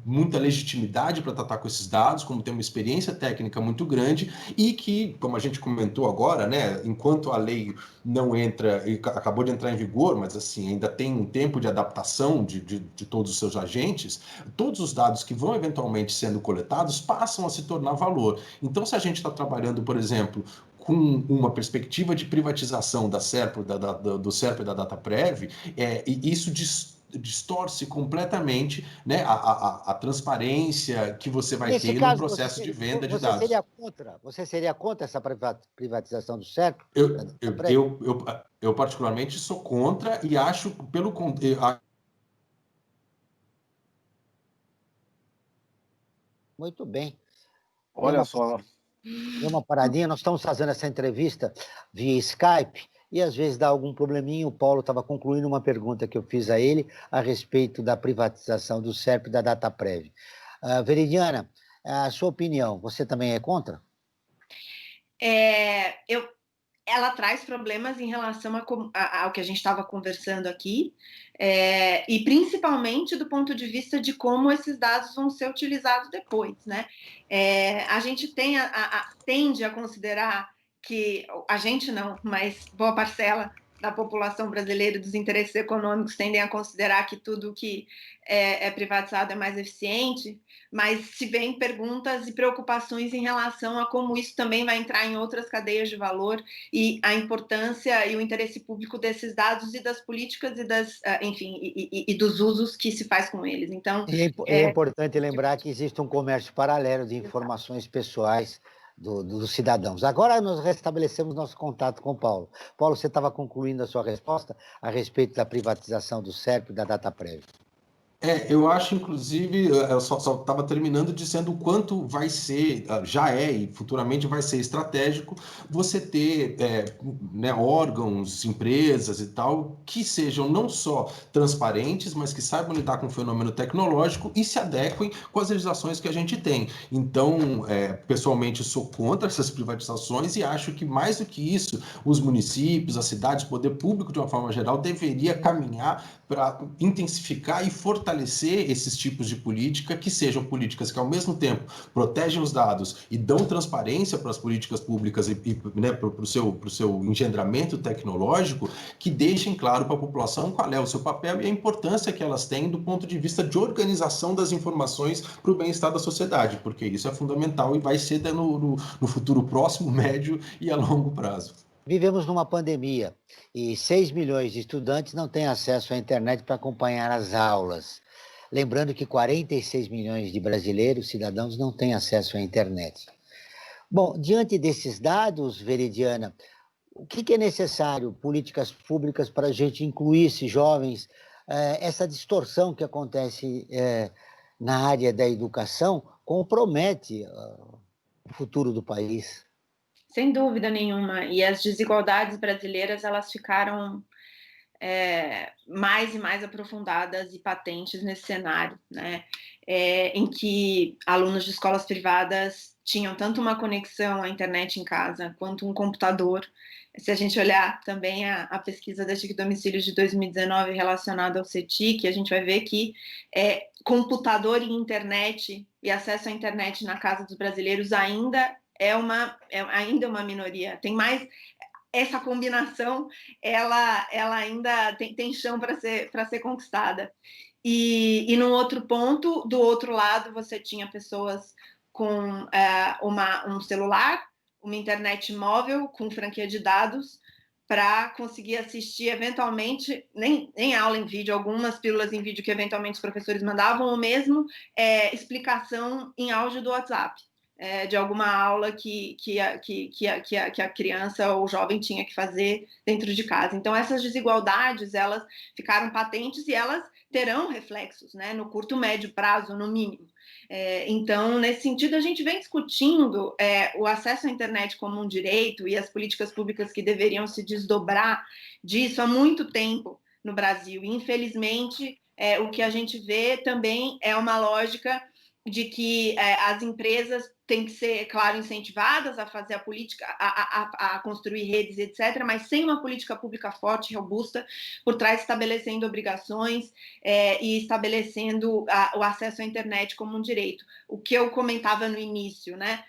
muita legitimidade para tratar com esses dados, como tem uma experiência técnica muito grande e que, como a gente comentou agora, né, enquanto a lei não entra, acabou de entrar em vigor, mas assim, ainda tem um tempo de adaptação de todos os seus agentes, todos os dados que vão eventualmente sendo coletados passam a se tornar valor. Então, se a gente está trabalhando, por exemplo, com uma perspectiva de privatização da SERPRO, do SERPRO e da DataPrev, isso distorce completamente, né, a transparência que você vai ter no processo de venda de dados. Você seria contra essa privatização do SERPRO? Eu particularmente sou contra e acho, Muito bem. Olha só. Deu uma paradinha, nós estamos fazendo essa entrevista via Skype e às vezes dá algum probleminha. O Paulo estava concluindo uma pergunta que eu fiz a ele a respeito da privatização do SERPRO e da DataPrev. Veridiana, a sua opinião, você também é contra? Ela traz problemas em relação ao que a gente estava conversando aqui, e principalmente do ponto de vista de como esses dados vão ser utilizados depois, né? A gente tende a considerar que, a gente não, mas boa parcela da população brasileira e dos interesses econômicos tendem a considerar que tudo que é privatizado é mais eficiente, mas se vem perguntas e preocupações em relação a como isso também vai entrar em outras cadeias de valor e a importância e o interesse público desses dados e das políticas e dos usos que se faz com eles. Então, é importante lembrar que existe um comércio paralelo de informações pessoais dos cidadãos. Agora nós restabelecemos nosso contato com o Paulo. Paulo, você estava concluindo a sua resposta a respeito da privatização do SERPRO e da DataPrev. Eu acho, inclusive, eu só estava terminando dizendo o quanto vai ser, já e futuramente vai ser estratégico você ter órgãos, empresas e tal, que sejam não só transparentes, mas que saibam lidar com o fenômeno tecnológico e se adequem com as legislações que a gente tem. Então, pessoalmente, sou contra essas privatizações e acho que, mais do que isso, os municípios, as cidades, o poder público, de uma forma geral, deveria caminhar para intensificar e fortalecer fortalecer esses tipos de política que sejam políticas que, ao mesmo tempo, protegem os dados e dão transparência para as políticas públicas né, para o seu engendramento tecnológico, que deixem claro para a população qual é o seu papel e a importância que elas têm do ponto de vista de organização das informações para o bem-estar da sociedade, porque isso é fundamental e vai ser no futuro próximo, médio e a longo prazo. Vivemos numa pandemia e 6 milhões de estudantes não têm acesso à internet para acompanhar as aulas. Lembrando que 46 milhões de brasileiros, cidadãos, não têm acesso à internet. Bom, diante desses dados, Veridiana, o que é necessário? Políticas públicas para a gente incluir esses jovens, essa distorção que acontece na área da educação compromete o futuro do país. Sem dúvida nenhuma. E as desigualdades brasileiras, elas ficaram mais e mais aprofundadas e patentes nesse cenário, né? Em que alunos de escolas privadas tinham tanto uma conexão à internet em casa, quanto um computador. Se a gente olhar também a pesquisa da TIC Domicílios de 2019 relacionada ao CETIC, a gente vai ver que computador e internet, e acesso à internet na casa dos brasileiros ainda é uma minoria. Tem mais essa combinação, ela ainda tem chão para ser conquistada. E no outro ponto, do outro lado, você tinha pessoas com um celular, uma internet móvel com franquia de dados, para conseguir assistir, eventualmente, nem aula em vídeo, algumas pílulas em vídeo que eventualmente os professores mandavam, ou mesmo explicação em áudio do WhatsApp. De alguma aula que a criança ou o jovem tinha que fazer dentro de casa. Então, essas desigualdades, elas ficaram patentes e elas terão reflexos, né, no curto, médio prazo, no mínimo. Então, nesse sentido, a gente vem discutindo o acesso à internet como um direito e as políticas públicas que deveriam se desdobrar disso há muito tempo no Brasil. E, infelizmente, o que a gente vê também é uma lógica de que as empresas têm que ser, claro, incentivadas a fazer a política, a construir redes, etc., mas sem uma política pública forte, robusta, por trás estabelecendo obrigações e estabelecendo o acesso à internet como um direito. O que eu comentava no início, né,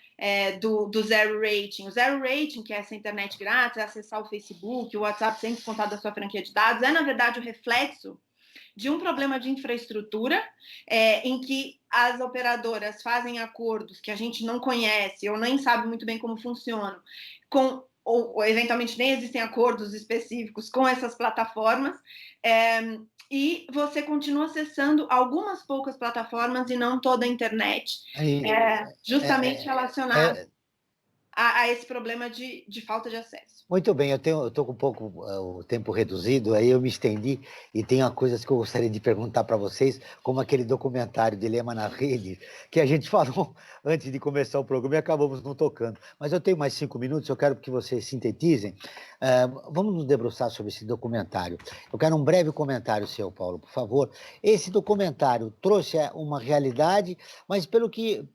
do zero rating. O zero rating, que é essa internet grátis, acessar o Facebook, o WhatsApp sem descontar da sua franquia de dados, na verdade, o reflexo de um problema de infraestrutura, em que as operadoras fazem acordos que a gente não conhece ou nem sabe muito bem como funcionam, ou eventualmente nem existem acordos específicos com essas plataformas, e você continua acessando algumas poucas plataformas e não toda a internet, justamente relacionado a esse problema de falta de acesso. Muito bem, eu estou com um pouco o tempo reduzido, aí eu me estendi e tem coisas que eu gostaria de perguntar para vocês, como aquele documentário Dilema na Rede, que a gente falou antes de começar o programa e acabamos não tocando. Mas eu tenho mais 5 minutos, eu quero que vocês sintetizem. Vamos nos debruçar sobre esse documentário. Eu quero um breve comentário seu, Paulo, por favor. Esse documentário trouxe uma realidade, mas pelo que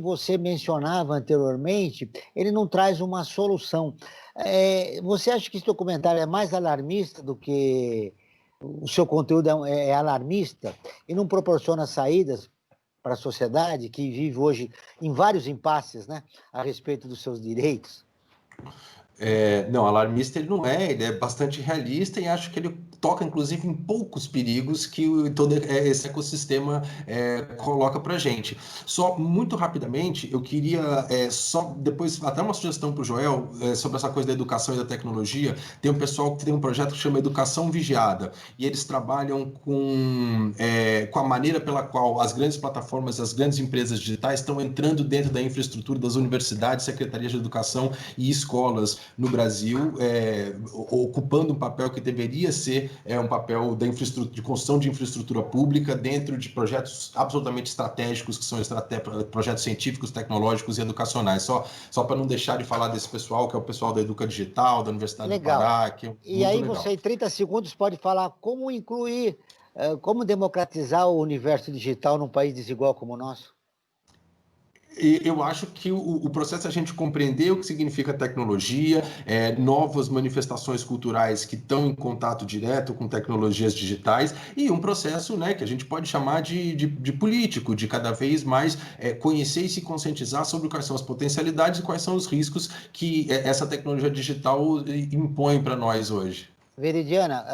você mencionava anteriormente, ele não traz uma solução. Você acha que esse documentário é mais alarmista do que o seu conteúdo é alarmista e não proporciona saídas para a sociedade que vive hoje em vários impasses, né, a respeito dos seus direitos? Não, alarmista ele não é, ele é bastante realista e acho que ele toca, inclusive, em poucos perigos que todo esse ecossistema coloca para a gente. Só, muito rapidamente, eu queria só, depois, até uma sugestão para o Joel, sobre essa coisa da educação e da tecnologia. Tem um pessoal que tem um projeto que chama Educação Vigiada, e eles trabalham com a maneira pela qual as grandes plataformas, as grandes empresas digitais estão entrando dentro da infraestrutura das universidades, secretarias de educação e escolas no Brasil, ocupando um papel que deveria ser um papel de construção de infraestrutura pública dentro de projetos absolutamente estratégicos, que são projetos científicos, tecnológicos e educacionais. Só para não deixar de falar desse pessoal, que é o pessoal da Educa Digital, da Universidade do Pará. Que é e aí legal. Você, em 30 segundos, pode falar como incluir, como democratizar o universo digital num país desigual como o nosso? Eu acho que o processo é a gente compreender o que significa tecnologia, novas manifestações culturais que estão em contato direto com tecnologias digitais, e um processo, né, que a gente pode chamar de político, de cada vez mais conhecer e se conscientizar sobre quais são as potencialidades e quais são os riscos que essa tecnologia digital impõe para nós hoje. Veridiana,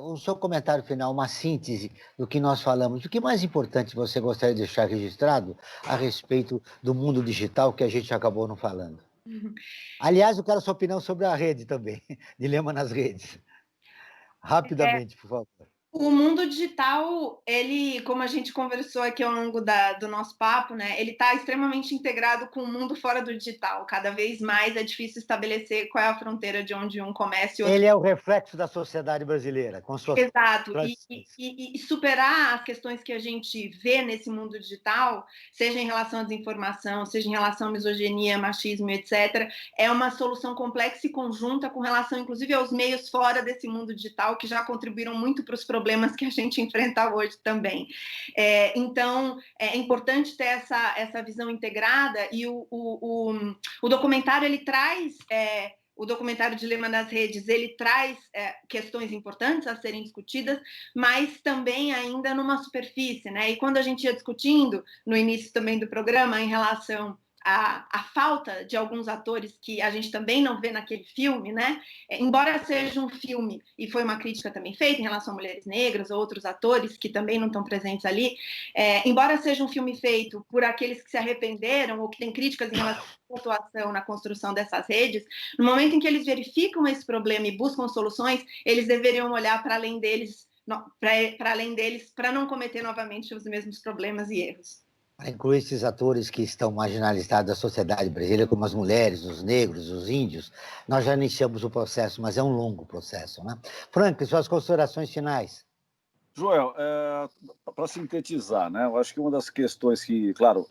o seu comentário final, uma síntese do que nós falamos. O que mais importante você gostaria de deixar registrado a respeito do mundo digital que a gente acabou não falando? Aliás, eu quero a sua opinião sobre a rede também, dilema nas redes. Rapidamente, por favor. O mundo digital, ele, como a gente conversou aqui ao longo do nosso papo, né, ele está extremamente integrado com o mundo fora do digital. Cada vez mais é difícil estabelecer qual é a fronteira de onde um começa e outro. Ele é o reflexo da sociedade brasileira, com suas... Exato, e superar as questões que a gente vê nesse mundo digital, seja em relação à desinformação, seja em relação à misoginia, machismo, etc., é uma solução complexa e conjunta com relação, inclusive, aos meios fora desse mundo digital, que já contribuíram muito para os problemas que a gente enfrenta hoje também. Então, é importante ter essa visão integrada, e o documentário, ele traz... O documentário Dilema das Redes, ele traz questões importantes a serem discutidas, mas também ainda numa superfície, né? E quando a gente ia discutindo, no início também do programa, em relação à falta de alguns atores que a gente também não vê naquele filme, né? Embora seja um filme, e foi uma crítica também feita em relação a mulheres negras ou outros atores que também não estão presentes ali, embora seja um filme feito por aqueles que se arrependeram ou que têm críticas em relação à atuação na construção dessas redes, no momento em que eles verificam esse problema e buscam soluções, eles deveriam olhar para além deles, para não cometer novamente os mesmos problemas e erros. Para incluir esses atores que estão marginalizados da sociedade brasileira, como as mulheres, os negros, os índios, nós já iniciamos o processo, mas é um longo processo, né? Frank, suas considerações finais. Joel, para sintetizar, né, eu acho que uma das questões que, claro,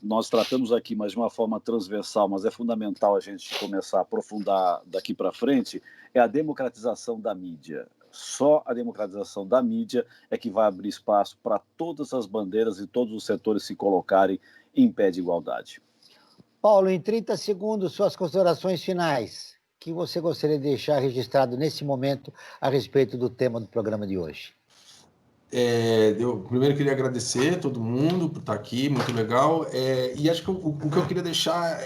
nós tratamos aqui, mas de uma forma transversal, mas é fundamental a gente começar a aprofundar daqui para frente, é a democratização da mídia. Só a democratização da mídia é que vai abrir espaço para todas as bandeiras e todos os setores se colocarem em pé de igualdade. Paulo, em 30 segundos, suas considerações finais. O que você gostaria de deixar registrado nesse momento a respeito do tema do programa de hoje? Eu primeiro queria agradecer a todo mundo por estar aqui, muito legal. E acho que o que eu queria deixar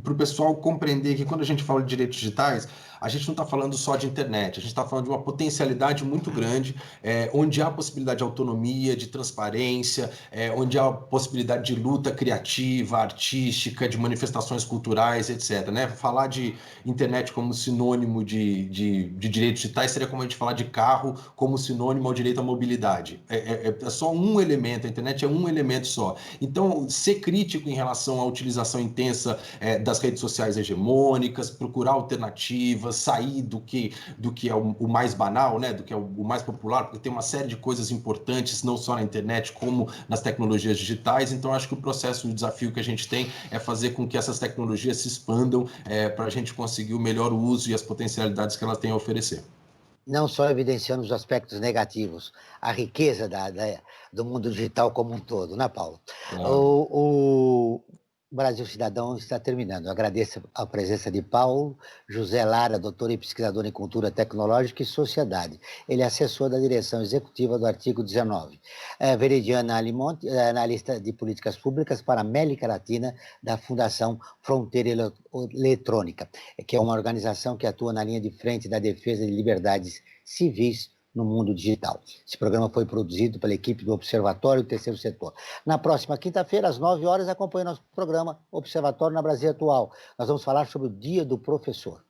para o pessoal compreender que quando a gente fala de direitos digitais, a gente não está falando só de internet, a gente está falando de uma potencialidade muito grande, onde há possibilidade de autonomia, de transparência, onde há possibilidade de luta criativa, artística, de manifestações culturais, etc. Né? Falar de internet como sinônimo de direitos digitais seria como a gente falar de carro como sinônimo ao direito à mobilidade. É só um elemento, a internet é um elemento só. Então, ser crítico em relação à utilização intensa das redes sociais hegemônicas, procurar alternativas, sair do que é o mais banal, né? Do que é o mais popular, porque tem uma série de coisas importantes, não só na internet, como nas tecnologias digitais. Então, acho que o processo, o desafio que a gente tem é fazer com que essas tecnologias se expandam para a gente conseguir o melhor uso e as potencialidades que elas têm a oferecer. Não só evidenciando os aspectos negativos, a riqueza do mundo digital como um todo, né, Paulo? O Brasil Cidadão está terminando. Eu agradeço a presença de Paulo José Lara, doutor e pesquisador em cultura tecnológica e sociedade. Ele é assessor da direção executiva do artigo 19. Veridiana Alimonte, analista de políticas públicas para a América Latina da Fundação Fronteira Eletrônica, que é uma organização que atua na linha de frente da defesa de liberdades civis no mundo digital. Esse programa foi produzido pela equipe do Observatório do Terceiro Setor. Na próxima quinta-feira, às 9 horas, acompanhe nosso programa Observatório na Brasil Atual. Nós vamos falar sobre o Dia do Professor.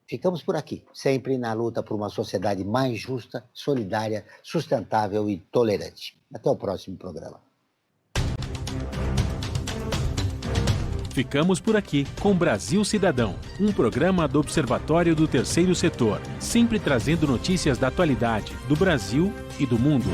Ficamos por aqui, sempre na luta por uma sociedade mais justa, solidária, sustentável e tolerante. Até o próximo programa. Ficamos por aqui com Brasil Cidadão, um programa do Observatório do Terceiro Setor, sempre trazendo notícias da atualidade, do Brasil e do mundo.